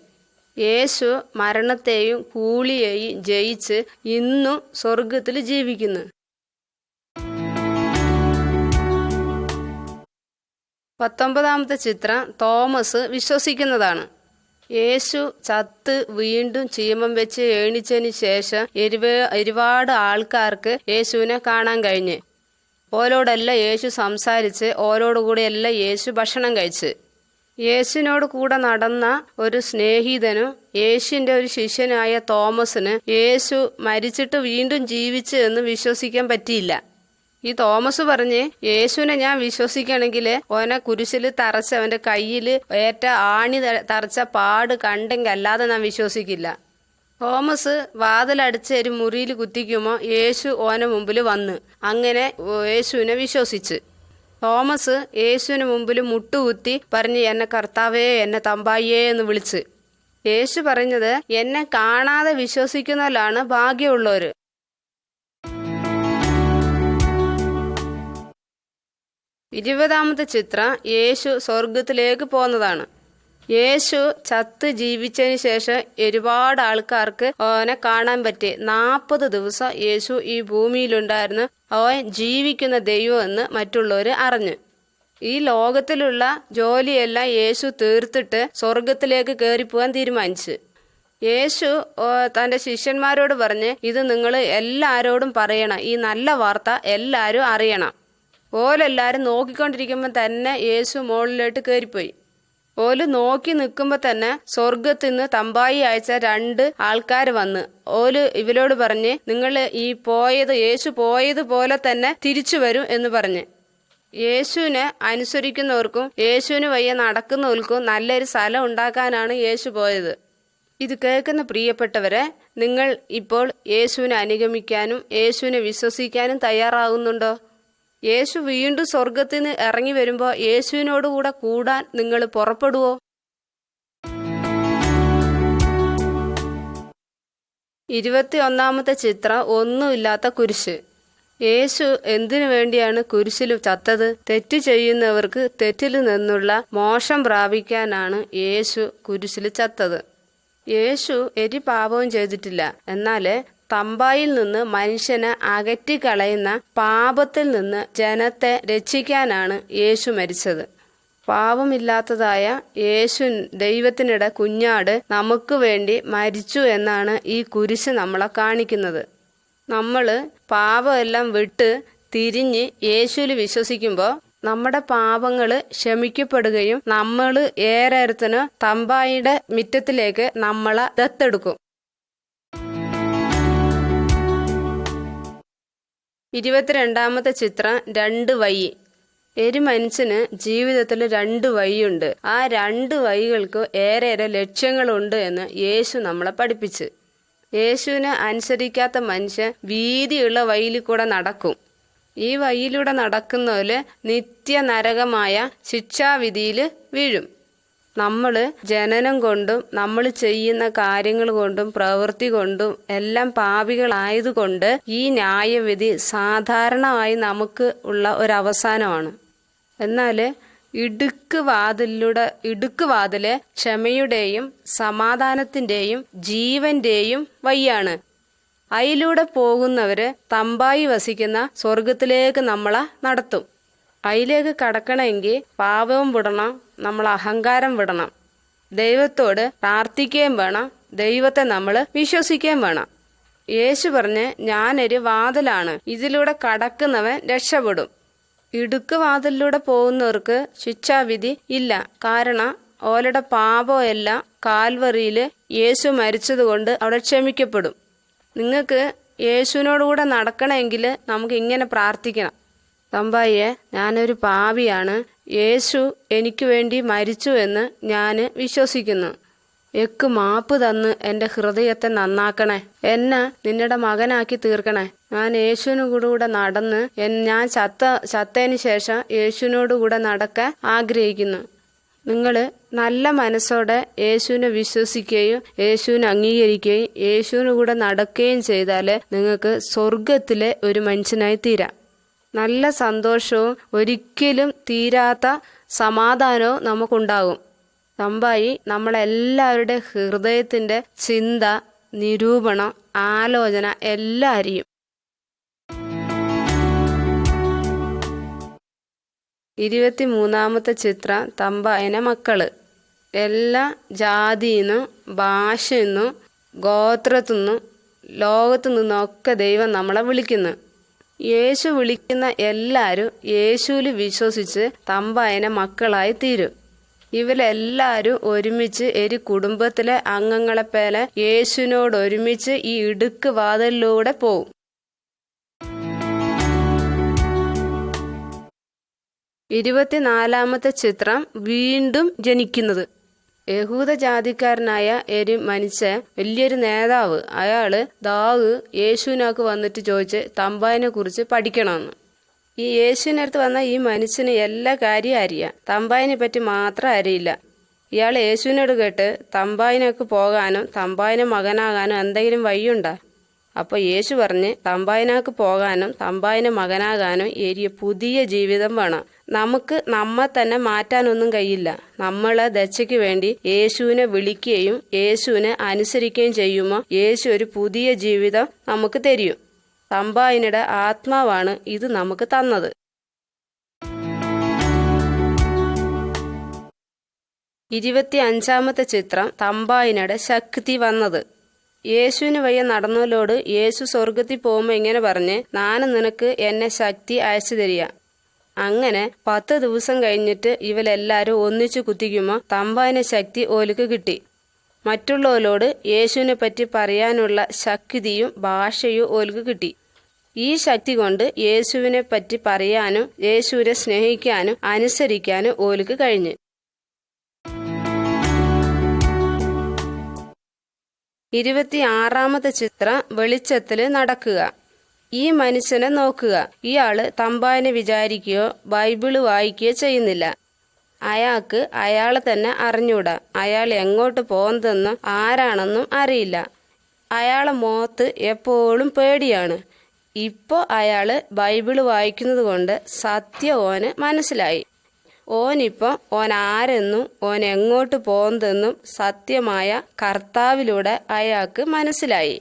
യേശു മരണത്തെയും കൂലിയെയും ജയിച്ച് ഇന്നും സ്വർഗത്തിൽ ജീവിക്കുന്നു. 19-ാമത്തെ ചിത്രം തോമസ് വിശ്വസിക്കുന്നതാണ്. യേശു ചത്ത് വീണ്ടും ജീവൻ വെച്ച് എണീച്ചതിന് ശേഷം ഒരുപാട് ആൾക്കാർക്ക് യേശുവിനെ കാണാൻ കഴിഞ്ഞ്. ഓരോടെല്ലാം യേശു സംസാരിച്ച്, ഓരോടുകൂടിയെല്ലാം യേശു ഭക്ഷണം കഴിച്ച്. യേശുവിനോട് കൂടെ നടന്ന ഒരു സ്നേഹിതനും യേശുവിൻ്റെ ഒരു ശിഷ്യനായ തോമസിന് യേശു മരിച്ചിട്ട് വീണ്ടും ജീവിച്ചു എന്ന് വിശ്വസിക്കാൻ പറ്റിയില്ല. ഈ തോമസ് പറഞ്ഞ് യേശുവിനെ ഞാൻ വിശ്വസിക്കണമെങ്കിൽ ഓനെ കുരിശിൽ തറച്ച് അവൻ്റെ കയ്യിൽ ഏറ്റ ആണി തറച്ച പാട് കണ്ടെങ്കിൽ അല്ലാതെ ഞാൻ വിശ്വസിക്കില്ല. തോമസ് വാതിലടിച്ച് ഒരു മുറിയിൽ കുത്തിക്കുമ്പോൾ യേശു ഓനെ മുമ്പിൽ വന്ന് അങ്ങനെ യേശുവിനെ വിശ്വസിച്ച്. തോമസ് യേശുവിന് മുമ്പിൽ മുട്ടുകുത്തി പറഞ്ഞ് എന്നെ കർത്താവേ, എന്നെ തമ്പായിയേ എന്ന് വിളിച്ച്. യേശു പറഞ്ഞത്, എന്നെ കാണാതെ വിശ്വസിക്കുന്നവരാണ് ഭാഗ്യമുള്ളവര്. ഇരുപതാമത്തെ ചിത്രം യേശു സ്വർഗത്തിലേക്ക് പോകുന്നതാണ്. യേശു ചത്ത് ജീവിച്ചതിന് ശേഷം ഒരുപാട് ആൾക്കാർക്ക് അവനെ കാണാൻ പറ്റി. 40 ദിവസം യേശു ഈ ഭൂമിയിലുണ്ടായിരുന്നു. അവൻ ജീവിക്കുന്ന ദൈവം എന്ന് മറ്റുള്ളവർ അറിഞ്ഞു. ഈ ലോകത്തിലുള്ള ജോലിയെല്ലാം യേശു തീർത്തിട്ട് സ്വർഗത്തിലേക്ക് കയറിപ്പോകാൻ തീരുമാനിച്ചു. യേശു തൻ്റെ ശിഷ്യന്മാരോട് പറഞ്ഞ്, ഇത് നിങ്ങൾ എല്ലാവരോടും പറയണം, ഈ നല്ല വാർത്ത എല്ലാവരും അറിയണം. ഓലെല്ലാവരും നോക്കിക്കൊണ്ടിരിക്കുമ്പോൾ തന്നെ യേശു മുകളിലോട്ട് കയറിപ്പോയി. ഓല് നോക്കി നിൽക്കുമ്പോൾ തന്നെ സ്വർഗത്തിൽ നിന്ന് തമ്പായി അയച്ച 2 ആൾക്കാർ വന്ന് ഓല് ഇവരോട് പറഞ്ഞ്, നിങ്ങൾ ഈ യേശു പോയതുപോലെ തന്നെ തിരിച്ചു വരും എന്ന് പറഞ്ഞ്. യേശുവിനെ അനുസരിക്കുന്നവർക്കും യേശുവിന് വയ്യ നടക്കുന്നവർക്കും നല്ലൊരു സ്ഥലം ഉണ്ടാക്കാനാണ് യേശു പോയത്. ഇത് കേൾക്കുന്ന പ്രിയപ്പെട്ടവരെ, നിങ്ങൾ ഇപ്പോൾ യേശുവിനെ അനുഗമിക്കാനും യേശുവിനെ വിശ്വസിക്കാനും തയ്യാറാകുന്നുണ്ടോ? യേശു വീണ്ടും സ്വർഗത്തിൽ നിന്ന് ഇറങ്ങി വരുമ്പോൾ യേശുവിനോടുകൂടെ കൂടാൻ നിങ്ങൾ പുറപ്പെടുവോ? 21ാമത്തെ ചിത്രം ഒന്നുമില്ലാത്ത കുരിശ്. യേശു എന്തിനു വേണ്ടിയാണ് കുരിശിൽ ചത്തത്? തെറ്റ് ചെയ്യുന്നവർക്ക് തെറ്റിൽ നിന്നുള്ള മോക്ഷം പ്രാപിക്കാനാണ് യേശു കുരിശിൽ ചത്തത്. യേശു ഒരു പാപവും ചെയ്തിട്ടില്ല. എന്നാൽ തമ്പായിൽ നിന്ന് മനുഷ്യനെ അകറ്റിക്കളയുന്ന പാപത്തിൽ നിന്ന് ജനത്തെ രക്ഷിക്കാനാണ് യേശു മരിച്ചത്. പാപമില്ലാത്തതായ യേശു ദൈവത്തിനിടെ കുഞ്ഞാട് നമുക്ക് വേണ്ടി മരിച്ചു എന്നാണ് ഈ കുരിശ് നമ്മളെ കാണിക്കുന്നത്. നമ്മൾ പാപമെല്ലാം വിട്ട് തിരിഞ്ഞ് യേശുവിൽ വിശ്വസിക്കുമ്പോൾ നമ്മുടെ പാപങ്ങൾ ക്ഷമിക്കപ്പെടുകയും നമ്മൾ ഏറെത്തിന് തമ്പായിയുടെ മുറ്റത്തിലേക്ക് നമ്മളെ ദത്തെടുക്കും. 22ാമത്തെ ചിത്രം 2 വഴി. ഒരു മനുഷ്യന് ജീവിതത്തിൽ 2 വഴിയുണ്ട്. ആ 2 വഴികൾക്ക് ഏറെ ലക്ഷ്യങ്ങളുണ്ട് എന്ന് യേശു നമ്മളെ പഠിപ്പിച്ച്. യേശുവിനെ അനുസരിക്കാത്ത മനുഷ്യൻ വീതിയുള്ള വഴിയിൽ കൂടെ നടക്കും. ഈ വഴിയിലൂടെ നടക്കുന്നവര് നിത്യനരകമായ ശിക്ഷാവിധിയിൽ വീഴും. നമ്മൾ ജനനം കൊണ്ടും നമ്മൾ ചെയ്യുന്ന കാര്യങ്ങൾ കൊണ്ടും പ്രവൃത്തി കൊണ്ടും എല്ലാം പാപികളായതുകൊണ്ട് ഈ ന്യായവിധി സാധാരണമായി നമുക്ക് ഉള്ള ഒരവസാനമാണ്. എന്നാൽ ഇടുക്ക് വാതില് ക്ഷമയുടെയും സമാധാനത്തിൻ്റെയും ജീവന്റെയും വഴിയാണ്. അതിലൂടെ പോകുന്നവര് തമ്പായി വസിക്കുന്ന സ്വർഗത്തിലേക്ക് നമ്മളെ നടത്തും. അതിലേക്ക് കടക്കണമെങ്കിൽ പാപവും വിടണം, നമ്മൾ അഹങ്കാരം വിടണം, ദൈവത്തോട് പ്രാർത്ഥിക്കുകയും വേണം, ദൈവത്തെ നമ്മൾ വിശ്വസിക്കുകയും വേണം. യേശു പറഞ്ഞ്, ഞാനൊരു വാതിലാണ്, ഇതിലൂടെ കടക്കുന്നവൻ രക്ഷപ്പെടും. ഇടുക്ക് വാതിലിലൂടെ പോകുന്നവർക്ക് ശിക്ഷാവിധി ഇല്ല. കാരണം ഓരുടെ പാപമെല്ലാം കാൽവറിയിൽ യേശു മരിച്ചതുകൊണ്ട് അവിടെ ക്ഷമിക്കപ്പെടും. നിങ്ങൾക്ക് യേശുവിനോടുകൂടെ നടക്കണമെങ്കിൽ നമുക്ക് ഇങ്ങനെ പ്രാർത്ഥിക്കണം: തമ്പായിയെ, ഞാനൊരു പാപിയാണ്, യേശു എനിക്ക് വേണ്ടി മരിച്ചു എന്ന് ഞാൻ വിശ്വസിക്കുന്നു. എക്ക് മാപ്പ് തന്ന് എൻ്റെ ഹൃദയത്തെ നന്നാക്കണേ, എന്നെ നിങ്ങളുടെ മകനാക്കി തീർക്കണേ. ഞാൻ യേശുവിനോടുകൂടെ നടന്ന് ഞാൻ ചത്തതിന് ശേഷം യേശുവിനോടുകൂടെ നടക്കാൻ ആഗ്രഹിക്കുന്നു. നിങ്ങൾ നല്ല മനസ്സോടെ യേശുവിനെ വിശ്വസിക്കുകയും യേശുവിനെ അംഗീകരിക്കുകയും യേശുവിന് കൂടെ നടക്കുകയും ചെയ്താൽ നിങ്ങൾക്ക് സ്വർഗത്തിലെ ഒരു മനുഷ്യനായി തീരാം. നല്ല സന്തോഷവും ഒരിക്കലും തീരാത്ത സമാധാനവും നമുക്കുണ്ടാകും. തമ്പായി നമ്മളെല്ലാവരുടെ ഹൃദയത്തിൻ്റെ ചിന്ത, നിരൂപണം, ആലോചന എല്ലാം അറിയും. 23ാമത്തെ ചിത്രം തമ്പായന മക്കള്. എല്ലാ ജാതിയിന്നും ഭാഷയിന്നും ഗോത്രത്തിന്നും ലോകത്തു നിന്നൊക്കെ ദൈവം നമ്മളെ വിളിക്കുന്നു. യേശു വിളിക്കുന്ന എല്ലാവരും യേശുവിൽ വിശ്വസിച്ച് തമ്പായന മക്കളായി തീരും. ഇവരെല്ലാവരും ഒരുമിച്ച് ഒരു കുടുംബത്തിലെ അംഗങ്ങളെപ്പോലെ യേശുവിനോട് ഒരുമിച്ച് ഈ ഇടുക്ക് വാതിലിലൂടെ പോവും. 24ാമത്തെ ചിത്രം വീണ്ടും ജനിക്കുന്നത്. യഹൂദ ജാതിക്കാരനായ ഒരു മനുഷ്യൻ, വലിയൊരു നേതാവ്, അയാള് യേശുവിനൊക്കെ വന്നിട്ട് ചോദിച്ച് തമ്പായിനെ കുറിച്ച് പഠിക്കണമെന്ന്. ഈ യേശുവിനടുത്ത് വന്ന ഈ മനുഷ്യന് എല്ലാ കാര്യവും അറിയാം, തമ്പായിനെ പറ്റി മാത്രം അറിയില്ല. ഇയാൾ യേശുവിനോട് കേട്ട് തമ്പായിനൊക്കെ പോകാനും തമ്പായിന് മകനാകാനും എന്തെങ്കിലും വഴിയുണ്ടോ? അപ്പോൾ യേശു പറഞ്ഞ് തമ്പായിനാക്ക് പോകാനും തമ്പായിന് മകനാകാനും ഏരിയ പുതിയ ജീവിതം വേണം. നമുക്ക് നമ്മെ തന്നെ മാറ്റാനൊന്നും കഴിയില്ല. നമ്മളെ ദച്ചയ്ക്ക് വേണ്ടി യേശുവിനെ വിളിക്കുകയും യേശുവിനെ അനുസരിക്കുകയും ചെയ്യുമ്പോൾ യേശു ഒരു പുതിയ ജീവിതം നമുക്ക് തരും. തമ്പായിനുടെ ആത്മാവാണ് ഇത് നമുക്ക് തന്നത്. 25-ാമത്തെ ചിത്രം തമ്പായിനുടെ ശക്തി വന്നത്. യേശുവിന് വയ്യ നടന്നോലോട് യേശു സ്വർഗത്തിൽ പോകുമ്പോൾ ഇങ്ങനെ പറഞ്ഞ്, നാനും നിനക്ക് എന്നെ ശക്തി അയച്ചു തരിക. അങ്ങനെ 10 ദിവസം കഴിഞ്ഞിട്ട് ഇവരെല്ലാവരും ഒന്നിച്ചു കുത്തിക്കുമ്പോൾ തമ്പായിന് ശക്തി ഓലിക്ക് കിട്ടി. മറ്റുള്ളവരോട് യേശുവിനെ പറ്റി പറയാനുള്ള ശക്തിയും ഭാഷയും ഓലിക്ക് കിട്ടി. ഈ ശക്തി കൊണ്ട് യേശുവിനെ പറ്റി പറയാനും യേശുവിനെ സ്നേഹിക്കാനും അനുസരിക്കാനും ഓലിക്ക് കഴിഞ്ഞു. 26-ാമത്തെ ചിത്രം വെളിച്ചത്തിൽ നടക്കുക. ഈ മനുഷ്യനെ നോക്കുക. ഇയാള് തമ്പായിനെ വിചാരിക്കുകയോ ബൈബിള് വായിക്കുകയോ ചെയ്യുന്നില്ല. അയാൾക്ക് അയാളെ തന്നെ അറിഞ്ഞൂടാ. അയാൾ എങ്ങോട്ട് പോകുന്നതെന്നും ആരാണെന്നും അറിയില്ല. അയാളെ മുഖത്ത് എപ്പോഴും പേടിയാണ്. ഇപ്പോൾ അയാള് ബൈബിള് വായിക്കുന്നത് കൊണ്ട് സത്യം ഓന് മനസ്സിലായി. ഓനിപ്പം ഓൻ ആരെന്നും ഓൻ എങ്ങോട്ട് പോകുന്നതെന്നും സത്യമായ കർത്താവിലൂടെ അയാൾക്ക് മനസ്സിലായി.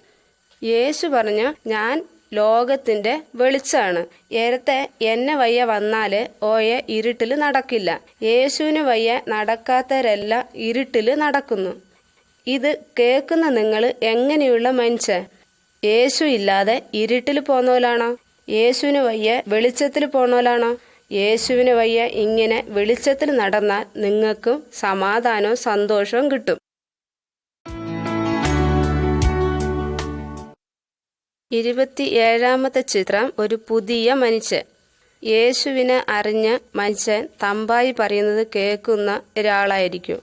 യേശു പറഞ്ഞു, ഞാൻ ലോകത്തിൻ്റെ വെളിച്ചാണ്. നേരത്തെ എന്നെ വയ്യ വന്നാൽ ഓയെ ഇരുട്ടിൽ നടക്കില്ല. യേശുവിന് വയ്യ നടക്കാത്തവരെല്ലാം ഇരുട്ടിൽ നടക്കുന്നു. ഇത് കേൾക്കുന്ന നിങ്ങൾ എങ്ങനെയുള്ള മനുഷ്യൻ? യേശു ഇല്ലാതെ ഇരുട്ടിൽ പോന്നോലാണോ? യേശുവിന് വയ്യ വെളിച്ചത്തിൽ പോന്നോലാണോ? യേശുവിന് വയ്യ ഇങ്ങനെ വെളിച്ചത്തിൽ നടന്നാൽ നിങ്ങൾക്കും സമാധാനവും സന്തോഷവും കിട്ടും. 27-ാമത്തെ ചിത്രം ഒരു പുതിയ മനുഷ്യൻ. യേശുവിനെ അറിഞ്ഞ മനുഷ്യൻ തമ്പായി പറയുന്നത് കേൾക്കുന്ന ഒരാളായിരിക്കും.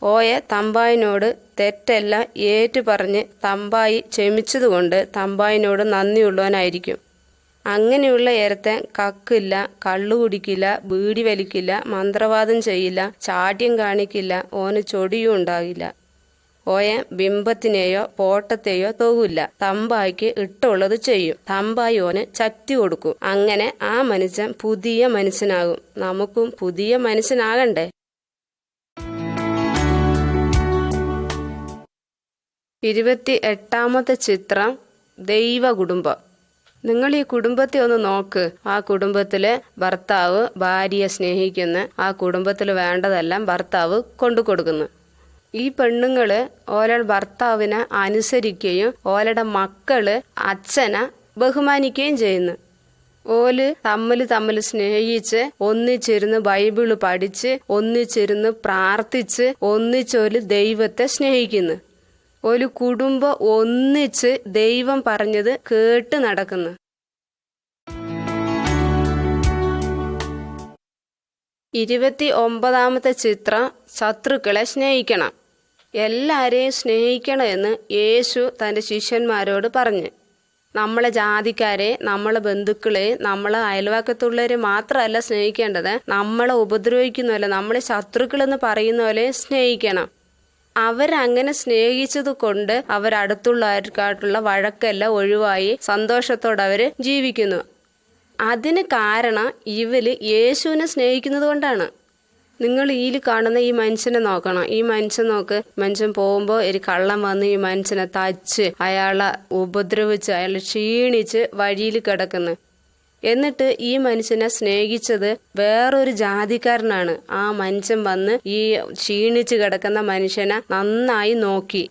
ഓയെ തമ്പായിനോട് തെറ്റെല്ലാം ഏറ്റു പറഞ്ഞ് തമ്പായി ക്ഷമിച്ചതുകൊണ്ട് തമ്പായിനോട് നന്ദിയുള്ളവനായിരിക്കും. അങ്ങനെയുള്ള ഏരത്തൻ കക്കില്ല, കള്ളു കുടിക്കില്ല, ബീഡി വലിക്കില്ല, മന്ത്രവാദം ചെയ്യില്ല, ചാട്യം കാണിക്കില്ല, ഓന് ചൊടിയും ഉണ്ടാകില്ല. ഓയ ബിംബത്തിനെയോ പോട്ടത്തെയോ തോകില്ല. തമ്പായിക്ക് ഇട്ടുള്ളത് ചെയ്യും. തമ്പായി ഓന് ശക്തി കൊടുക്കും. അങ്ങനെ ആ മനുഷ്യൻ പുതിയ മനുഷ്യനാകും. നമുക്കും പുതിയ മനുഷ്യനാകണ്ടേ? 28-ാമത്തെ ചിത്രം ദൈവ കുടുംബം. നിങ്ങൾ ഈ കുടുംബത്തെ ഒന്ന് നോക്ക്. ആ കുടുംബത്തില് ഭർത്താവ് ഭാര്യയെ സ്നേഹിക്കുന്നു. ആ കുടുംബത്തിൽ വേണ്ടതെല്ലാം ഭർത്താവ് കൊണ്ടു കൊടുക്കുന്നു. ഈ പെണ്ണുങ്ങള് ഓലയുടെ ഭർത്താവിനെ അനുസരിക്കുകയും ഓലയുടെ മക്കള് അച്ഛനെ ബഹുമാനിക്കുകയും ചെയ്യുന്നു. ഓല് തമ്മിൽ സ്നേഹിച്ച് ഒന്നിച്ചിരുന്ന് ബൈബിള് പഠിച്ച് ഒന്നിച്ചിരുന്ന് പ്രാർത്ഥിച്ച് ഒന്നിച്ചോല് ദൈവത്തെ സ്നേഹിക്കുന്നു. ഒരു കുടുംബം ഒന്നിച്ച് ദൈവം പറഞ്ഞത് കേട്ട് നടക്കുന്നു. 29-ാമത്തെ ചിത്രം ശത്രുക്കളെ സ്നേഹിക്കണം. എല്ലാരെയും സ്നേഹിക്കണമെന്ന് യേശു തൻ്റെ ശിഷ്യന്മാരോട് പറഞ്ഞു. നമ്മളെ ജാതിക്കാരെ, നമ്മളെ ബന്ധുക്കളെ, നമ്മളെ അയൽവക്കത്തുള്ളവരെ മാത്രമല്ല സ്നേഹിക്കേണ്ടത്, നമ്മളെ ഉപദ്രവിക്കുന്നവരെ, നമ്മളെ ശത്രുക്കളെന്ന് പറയുന്നവരെ സ്നേഹിക്കണം. അവരങ്ങനെ സ്നേഹിച്ചത് കൊണ്ട് അവരടുത്തുള്ളവർക്കായിട്ടുള്ള വഴക്കെല്ലാം ഒഴിവായി സന്തോഷത്തോടെ അവർ ജീവിക്കുന്നു. അതിന് കാരണം ഇവര് യേശുവിനെ സ്നേഹിക്കുന്നത് കൊണ്ടാണ്. നിങ്ങൾ ഇതിൽ കാണുന്ന ഈ മനുഷ്യനെ നോക്കണം. ഈ മനുഷ്യൻ നോക്ക്. മനുഷ്യൻ പോകുമ്പോൾ ഒരു കള്ളൻ വന്ന് ഈ മനുഷ്യനെ തച്ച് അയാളെ ഉപദ്രവിച്ച് അയാൾ ക്ഷീണിച്ച് വഴിയിൽ കിടക്കുന്നു. എന്നിട്ട് ഈ മനുഷ്യനെ സ്നേഹിച്ചത് വേറൊരു ജാതിക്കാരനാണ്. ആ മനുഷ്യൻ വന്ന് ഈ ക്ഷീണിച്ച് കിടക്കുന്ന മനുഷ്യനെ നന്നായി നോക്കി.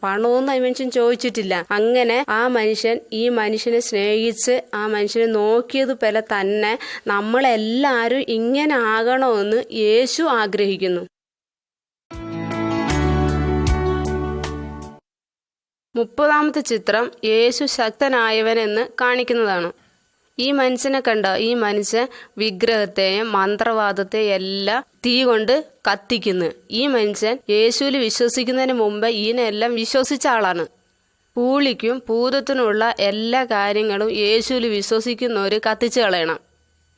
പണമൊന്നും ആ മനുഷ്യൻ ചോദിച്ചിട്ടില്ല. അങ്ങനെ ആ മനുഷ്യൻ ഈ മനുഷ്യനെ സ്നേഹിച്ച് ആ മനുഷ്യനെ നോക്കിയത് പോലെ തന്നെ നമ്മളെല്ലാവരും ഇങ്ങനെ ആകണമെന്ന് യേശു ആഗ്രഹിക്കുന്നു. 30-ാമത്തെ ചിത്രം യേശു ശക്തനായവനെന്ന് കാണിക്കുന്നതാണ്. ഈ മനുഷ്യനെ കണ്ടോ? ഈ മനുഷ്യൻ വിഗ്രഹത്തെയും മന്ത്രവാദത്തെയും എല്ലാം തീ കൊണ്ട് കത്തിക്കുന്നു. ഈ മനുഷ്യൻ യേശുവിൽ വിശ്വസിക്കുന്നതിന് മുമ്പ് ഇതിനെല്ലാം വിശ്വസിച്ച ആളാണ്. പൂളിക്കും ഭൂതത്തിനുള്ള എല്ലാ കാര്യങ്ങളും യേശുവിൽ വിശ്വസിക്കുന്നവർ കത്തിച്ചു കളയണം.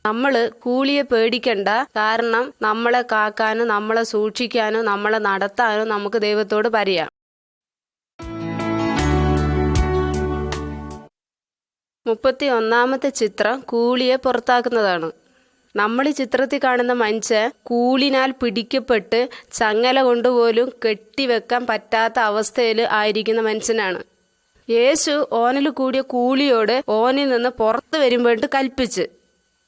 നമ്മൾ കൂലിയെ പേടിക്കണ്ട. കാരണം നമ്മളെ കാക്കാനും നമ്മളെ സൂക്ഷിക്കാനും നമ്മളെ നടത്താനും നമുക്ക് ദൈവത്തോട് പറയാം. 31-ാമത്തെ ചിത്രം കൂലിയെ പുറത്താക്കുന്നതാണ്. നമ്മൾ ഈ ചിത്രത്തിൽ കാണുന്ന മനുഷ്യൻ കൂലിനാൽ പിടിക്കപ്പെട്ട് ചങ്ങല കൊണ്ടുപോലും കെട്ടിവെക്കാൻ പറ്റാത്ത അവസ്ഥയിൽ ആയിരിക്കുന്ന മനുഷ്യനാണ്. യേശു ഓനിൽ കൂടിയ കൂലിയോട് ഓനിൽ നിന്ന് പുറത്തു വരുമ്പോഴേട്ട് കൽപ്പിച്ച്.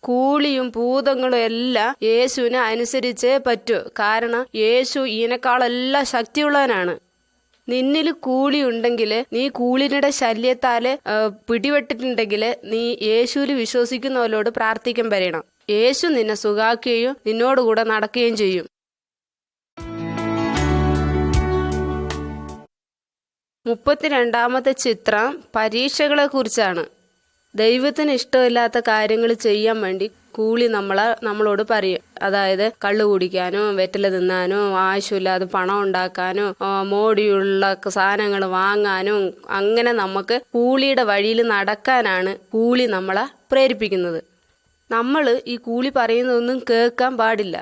കൂലിയും ഭൂതങ്ങളും എല്ലാം യേശുവിനെ അനുസരിച്ചേ പറ്റൂ. കാരണം യേശു ഇതിനേക്കാളെല്ലാം ശക്തിയുള്ളവനാണ്. നിന്നിൽ കൂലി ഉണ്ടെങ്കിൽ, നീ കൂലിയുടെ ശല്യത്താൽ പിടിപെട്ടിട്ടുണ്ടെങ്കിൽ, നീ യേശുവിൽ വിശ്വസിക്കുന്നവരോട് പ്രാർത്ഥിക്കാൻ പറയണം. യേശു നിന്നെ സുഖാക്കുകയും നിന്നോടുകൂടെ നടക്കുകയും ചെയ്യും. 32-ാമത്തെ ചിത്രം പരീക്ഷകളെ കുറിച്ചാണ്. ദൈവത്തിന് ഇഷ്ടമില്ലാത്ത കാര്യങ്ങൾ ചെയ്യാൻ വേണ്ടി കൂലി നമ്മളോട് പറയും. അതായത് കള്ളു കുടിക്കാനോ വെറ്റില തിന്നാനോ ആവശ്യമില്ലാതെ പണം ഉണ്ടാക്കാനോ മോടിയുള്ള സാധനങ്ങൾ വാങ്ങാനോ അങ്ങനെ നമുക്ക് കൂലിയുടെ വഴിയിൽ നടക്കാനാണ് കൂലി നമ്മളെ പ്രേരിപ്പിക്കുന്നത്. നമ്മൾ ഈ കൂലി പറയുന്നതൊന്നും കേൾക്കാൻ പാടില്ല.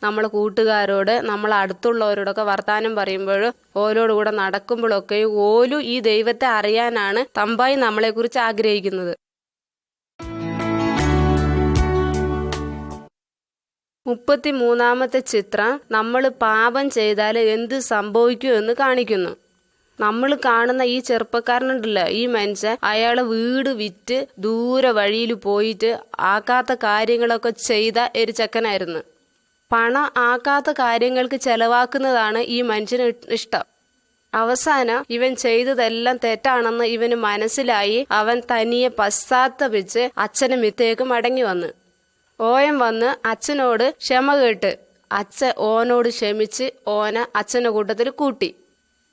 നമ്മളെ കൂട്ടുകാരോട് നമ്മളെ അടുത്തുള്ളവരോടൊക്കെ വർത്താനം പറയുമ്പോഴും ഓരോടുകൂടെ നടക്കുമ്പോഴൊക്കെ ഓലും ഈ ദൈവത്തെ അറിയാനാണ് തമ്പായി നമ്മളെക്കുറിച്ച് ആഗ്രഹിക്കുന്നത്. 33-ാമത്തെ ചിത്രം നമ്മൾ പാപം ചെയ്താൽ എന്ത് സംഭവിക്കുമെന്ന് കാണിക്കുന്നു. നമ്മൾ കാണുന്ന ഈ ചെറുപ്പക്കാരനുണ്ടല്ലോ, ഈ മനുഷ്യൻ അയാളെ വീട് വിറ്റ് ദൂരെ വഴിയിൽ പോയിട്ട് ആക്കാത്ത കാര്യങ്ങളൊക്കെ ചെയ്ത ഒരു ചെക്കനായിരുന്നു. പണം ആക്കാത്ത കാര്യങ്ങൾക്ക് ചെലവാക്കുന്നതാണ് ഈ മനുഷ്യന് ഇഷ്ടം. അവസാനം ഇവൻ ചെയ്തതെല്ലാം തെറ്റാണെന്ന് ഇവന് മനസ്സിലായി. അവൻ തനിയെ പശ്ചാത്തപിച്ച് അച്ഛന് മിത്തേക്ക് മടങ്ങി വന്ന് വന്ന് അച്ഛനോട് ക്ഷമ കേട്ട് അച്ഛൻ ഓനോട് ക്ഷമിച്ച് ഓനെ അച്ഛൻ്റെ കൂട്ടത്തിൽ കൂട്ടി.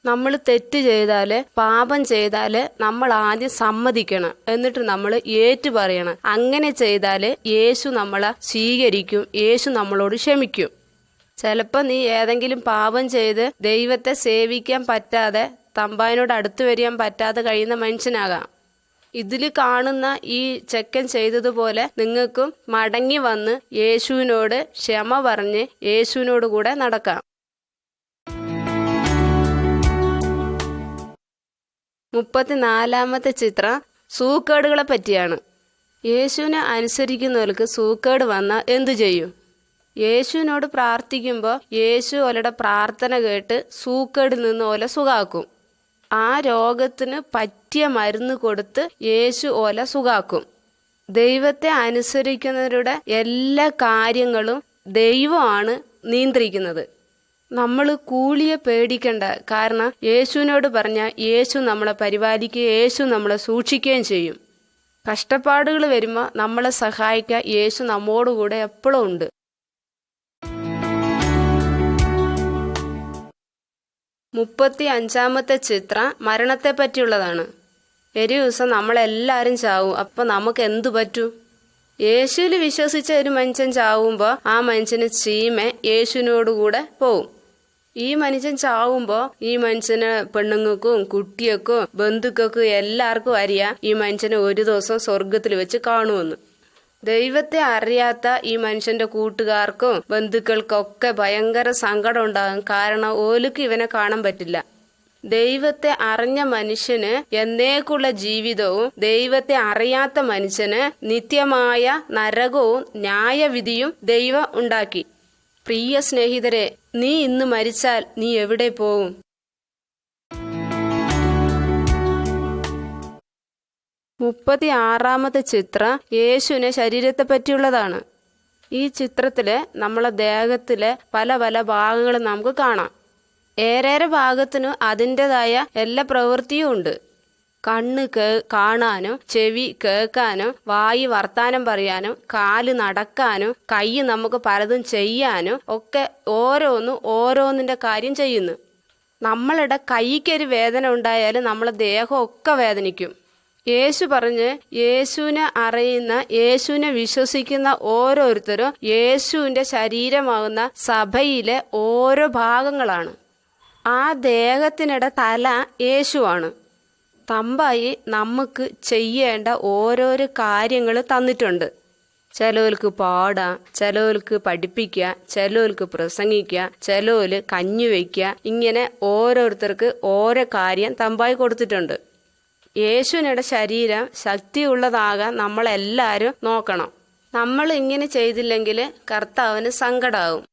നമ്മൾ തെറ്റ് ചെയ്താൽ, പാപം ചെയ്താൽ നമ്മൾ ആദ്യം സമ്മതിക്കണം, എന്നിട്ട് നമ്മൾ ഏറ്റു പറയണം. അങ്ങനെ ചെയ്താൽ യേശു നമ്മളെ സ്വീകരിക്കും, യേശു നമ്മളോട് ക്ഷമിക്കും. ചിലപ്പോൾ നീ ഏതെങ്കിലും പാപം ചെയ്ത് ദൈവത്തെ സേവിക്കാൻ പറ്റാതെ, തമ്പാനോട് അടുത്ത് വരിയാൻ പറ്റാതെ കഴിയുന്ന മനുഷ്യനാകാം. ഇതിൽ കാണുന്ന ഈ ചെക്കൻ ചെയ്തതുപോലെ നിങ്ങൾക്കും മടങ്ങി വന്ന് യേശുവിനോട് ക്ഷമ പറഞ്ഞ് യേശുവിനോട് കൂടെ നടക്കാം. 34-ാമത്തെ ചിത്രം സൂക്കേടുകളെ പറ്റിയാണ്. യേശുവിനെ അനുസരിക്കുന്നവർക്ക് സൂക്കേട് വന്നാൽ എന്തു ചെയ്യും? യേശുവിനോട് പ്രാർത്ഥിക്കുമ്പോൾ യേശു ഓലയുടെ പ്രാർത്ഥന കേട്ട് സൂക്കേടിൽ നിന്ന് ഓല സുഖാക്കും. ആ രോഗത്തിന് പറ്റിയ മരുന്ന് കൊടുത്ത് യേശു ഓല സുഖാക്കും. ദൈവത്തെ അനുസരിക്കുന്നവരുടെ എല്ലാ കാര്യങ്ങളും ദൈവമാണ് നിയന്ത്രിക്കുന്നത്. നമ്മൾ കൂലിയെ പേടിക്കണ്ട. കാരണം യേശുവിനോട് പറഞ്ഞാൽ യേശു നമ്മളെ പരിപാലിക്കുകയും യേശു നമ്മളെ സൂക്ഷിക്കുകയും ചെയ്യും. കഷ്ടപ്പാടുകൾ വരുമ്പോൾ നമ്മളെ സഹായിക്കാൻ യേശു നമ്മോടുകൂടെ എപ്പോഴും ഉണ്ട്. 35-ാമത്തെ ചിത്രം മരണത്തെ പറ്റിയുള്ളതാണ്. ഒരു ദിവസം നമ്മളെല്ലാവരും ചാവും. അപ്പം നമുക്ക് എന്തു പറ്റും? യേശുവിൽ വിശ്വസിച്ച ഒരു മനുഷ്യൻ ചാവുമ്പോൾ ആ മനുഷ്യന് ചീമ യേശുവിനോടുകൂടെ പോവും. ഈ മനുഷ്യൻ ചാവുമ്പോൾ ഈ മനുഷ്യന് പെണ്ണുങ്ങൾക്കും കുട്ടികൾക്കും ബന്ധുക്കൾക്കും എല്ലാവർക്കും അറിയാം ഈ മനുഷ്യനെ ഒരു ദിവസം സ്വർഗത്തിൽ വെച്ച് കാണുമെന്ന്. ദൈവത്തെ അറിയാത്ത ഈ മനുഷ്യന്റെ കൂട്ടുകാർക്കും ബന്ധുക്കൾക്കൊക്കെ ഭയങ്കര സങ്കടം ഉണ്ടാകും. കാരണം ഓലുക്ക് ഇവനെ കാണാൻ പറ്റില്ല. ദൈവത്തെ അറിഞ്ഞ മനുഷ്യന് എന്നേക്കുള്ള ജീവിതവും ദൈവത്തെ അറിയാത്ത മനുഷ്യന് നിത്യമായ നരകവും ന്യായവിധിയും ദൈവം ഉണ്ടാക്കി. പ്രിയ സ്നേഹിതരെ, നീ ഇന്ന് മരിച്ചാൽ നീ എവിടെ പോവും? മുപ്പത്തിയാറാമത്തെ ചിത്രം യേശുവിനെ ശരീരത്തെ പറ്റിയുള്ളതാണ്. ഈ ചിത്രത്തില് നമ്മളെ ദേഹത്തിലെ പല പല ഭാഗങ്ങളും നമുക്ക് കാണാം. ഏറേറെ ഭാഗത്തിന് അതിൻ്റെതായ എല്ലാ പ്രവൃത്തിയും ഉണ്ട്. കണ്ണ് കാണാനും, ചെവി കേൾക്കാനും, വായി വർത്താനം പറയാനും, കാല് നടക്കാനും, കൈ നമുക്ക് പലതും ചെയ്യാനും ഒക്കെ ഓരോന്നിൻ്റെ കാര്യം ചെയ്യുന്നു. നമ്മളുടെ കൈക്കൊരു വേദന ഉണ്ടായാലും നമ്മളെ ദേഹമൊക്കെ വേദനിക്കും. യേശു പറഞ്ഞ് യേശുവിനെ അറിയുന്ന, യേശുവിനെ വിശ്വസിക്കുന്ന ഓരോരുത്തരും യേശുവിൻ്റെ ശരീരമാകുന്ന സഭയിലെ ഓരോ ഭാഗങ്ങളാണ്. ആ ദേഹത്തിനിടെ തല യേശുവാണ്. തമ്പായി നമുക്ക് ചെയ്യേണ്ട ഓരോരോ കാര്യങ്ങൾ തന്നിട്ടുണ്ട്. ചിലവർക്ക് പാടാം, ചിലവർക്ക് പഠിപ്പിക്കുക, ചിലവർക്ക് പ്രസംഗിക്കുക, ചിലവര് കഞ്ഞി വയ്ക്കുക. ഇങ്ങനെ ഓരോരുത്തർക്ക് ഓരോ കാര്യം തമ്പായി കൊടുത്തിട്ടുണ്ട്. യേശുവിനുടെ ശരീരം ശക്തിയുള്ളതാകാൻ നമ്മളെല്ലാവരും നോക്കണം. നമ്മൾ ഇങ്ങനെ ചെയ്തില്ലെങ്കിൽ കർത്താവിന് സങ്കടാവും.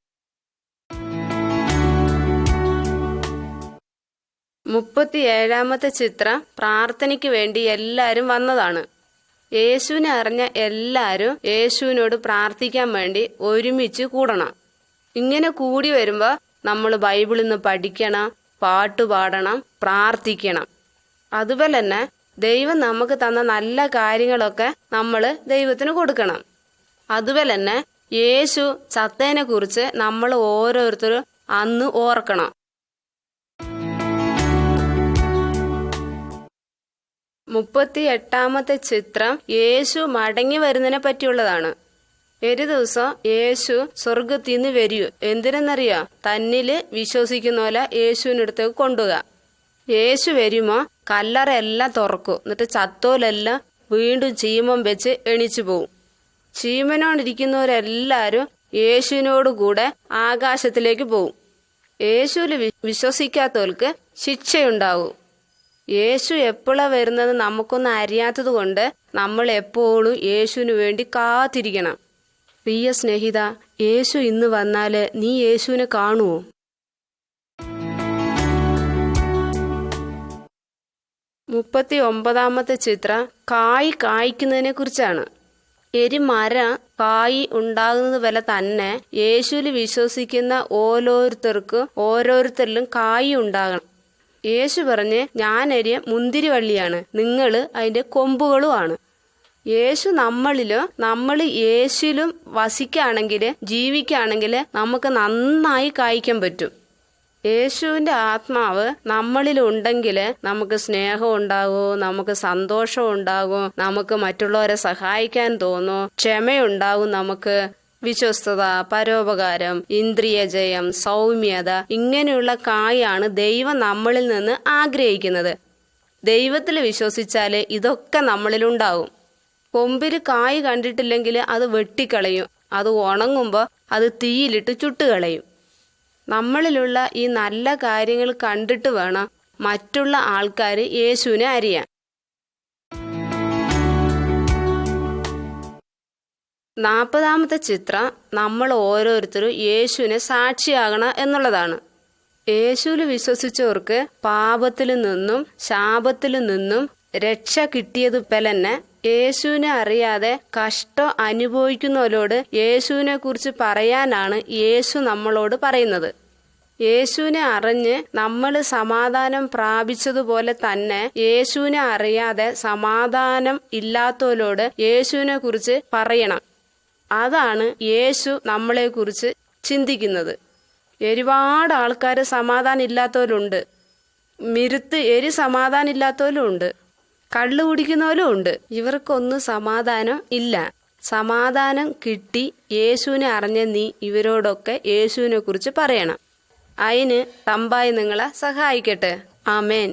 37-ാമത്തെ ചിത്രം പ്രാർത്ഥനയ്ക്ക് വേണ്ടി എല്ലാവരും വന്നതാണ്. യേശുവിനെ അറിഞ്ഞ എല്ലാവരും യേശുവിനോട് പ്രാർത്ഥിക്കാൻ വേണ്ടി ഒരുമിച്ച് കൂടണം. ഇങ്ങനെ കൂടി വരുമ്പോൾ നമ്മൾ ബൈബിളിൽ നിന്ന് പഠിക്കണം, പാട്ടുപാടണം, പ്രാർത്ഥിക്കണം. അതുപോലെ തന്നെ ദൈവം നമുക്ക് തന്ന നല്ല കാര്യങ്ങളൊക്കെ നമ്മൾ ദൈവത്തിന് കൊടുക്കണം. അതുപോലെ തന്നെ യേശു ചത്തതിനെ കുറിച്ച് നമ്മൾ ഓരോരുത്തരും അന്ന് ഓർക്കണം. 38-ാമത്തെ ചിത്രം യേശു മടങ്ങി വരുന്നതിനെ പറ്റിയുള്ളതാണ്. ഒരു ദിവസം യേശു സ്വർഗത്തിൽ നിന്ന് വരൂ. എന്തിനെന്നറിയോ? തന്നില് വിശ്വസിക്കുന്നപോലെ യേശുവിനടുത്തേക്ക് കൊണ്ടുപോകുക. യേശു വരുമ്പോ കല്ലറയെല്ലാം തുറക്കും. എന്നിട്ട് ചത്തോലെല്ലാം വീണ്ടും ചീമം വെച്ച് എണിച്ചു പോവും. ചീമനോടിരിക്കുന്നവരെല്ലാരും യേശുവിനോട് കൂടെ ആകാശത്തിലേക്ക് പോവും. യേശുവിൽ വിശ്വസിക്കാത്തവർക്ക് ശിക്ഷയുണ്ടാവും. യേശു എപ്പോഴാ വരുന്നത് നമുക്കൊന്നും അറിയാത്തത് കൊണ്ട് നമ്മൾ എപ്പോഴും യേശുവിന് വേണ്ടി കാത്തിരിക്കണം. പ്രിയ സ്നേഹിത, യേശു ഇന്ന് വന്നാല് നീ യേശുവിനെ കാണുമോ? 39-ാമത്തെ ചിത്രം കായ് കായ്ക്കുന്നതിനെ കുറിച്ചാണ്. ഒരു മരം കായ് ഉണ്ടാകുന്നത് പോലെ തന്നെ യേശുവിൽ വിശ്വസിക്കുന്ന ഓരോരുത്തരിലും കായ് ഉണ്ടാകണം. യേശു പറഞ്ഞ്, ഞാനൊരു മുന്തിരിവള്ളിയാണ്, നിങ്ങൾ അതിന്റെ കൊമ്പുകളുമാണ്. യേശു നമ്മളിലും നമ്മൾ യേശുവിലും വസിക്കുകയാണെങ്കിൽ, ജീവിക്കുകയാണെങ്കിൽ നമുക്ക് നന്നായി കായ്ക്കാൻ പറ്റും. യേശുവിന്റെ ആത്മാവ് നമ്മളിലുണ്ടെങ്കിൽ നമുക്ക് സ്നേഹം ഉണ്ടാകും, നമുക്ക് സന്തോഷം ഉണ്ടാകും, നമുക്ക് മറ്റുള്ളവരെ സഹായിക്കാൻ തോന്നും, ക്ഷമയുണ്ടാകും, നമുക്ക് വിശ്വസ്തത, പരോപകാരം, ഇന്ദ്രിയ ജയം, സൗമ്യത, ഇങ്ങനെയുള്ള കായാണ് ദൈവം നമ്മളിൽ നിന്ന് ആഗ്രഹിക്കുന്നത്. ദൈവത്തിൽ വിശ്വസിച്ചാല് ഇതൊക്കെ നമ്മളിലുണ്ടാവും. കൊമ്പിൽ കായ് കണ്ടിട്ടില്ലെങ്കിൽ അത് വെട്ടിക്കളയും. അത് ഉണങ്ങുമ്പോൾ അത് തീയിലിട്ട് ചുട്ടുകളയും. നമ്മളിലുള്ള ഈ നല്ല കാര്യങ്ങൾ കണ്ടിട്ട് വേണം മറ്റുള്ള ആൾക്കാർ യേശുവിനെ അറിയാൻ. 40-ാമത്തെ ചിത്രം നമ്മൾ ഓരോരുത്തരും യേശുവിനെ സാക്ഷിയാകണം എന്നുള്ളതാണ്. യേശുവിൽ വിശ്വസിച്ചവർക്ക് പാപത്തിൽ നിന്നും ശാപത്തിൽ നിന്നും രക്ഷ കിട്ടിയതുപോലെ തന്നെ യേശുവിനെ അറിയാതെ കഷ്ടം അനുഭവിക്കുന്നവരോട് യേശുവിനെ കുറിച്ച് പറയാനാണ് യേശു നമ്മളോട് പറയുന്നത്. യേശുവിനെ അറിഞ്ഞ് നമ്മൾ സമാധാനം പ്രാപിച്ചതുപോലെ തന്നെ യേശുവിനെ അറിയാതെ സമാധാനം ഇല്ലാത്തവരോട് യേശുവിനെ കുറിച്ച് പറയണം. അതാണ് യേശു നമ്മളെ കുറിച്ച് ചിന്തിക്കുന്നത്. ഒരുപാട് ആൾക്കാർ സമാധാനം ഇല്ലാത്തവരുണ്ട്, സമാധാനം ഇല്ലാത്തവരും ഉണ്ട്, കള്ളു കുടിക്കുന്നവരും ഉണ്ട്. ഇവർക്കൊന്നും സമാധാനം ഇല്ല. സമാധാനം കിട്ടി യേശുവിനെ അറിഞ്ഞ നീ ഇവരോടൊക്കെ യേശുവിനെ കുറിച്ച് പറയണം. അതിന് തമ്പായി നിങ്ങളെ സഹായിക്കട്ടെ. ആമേൻ.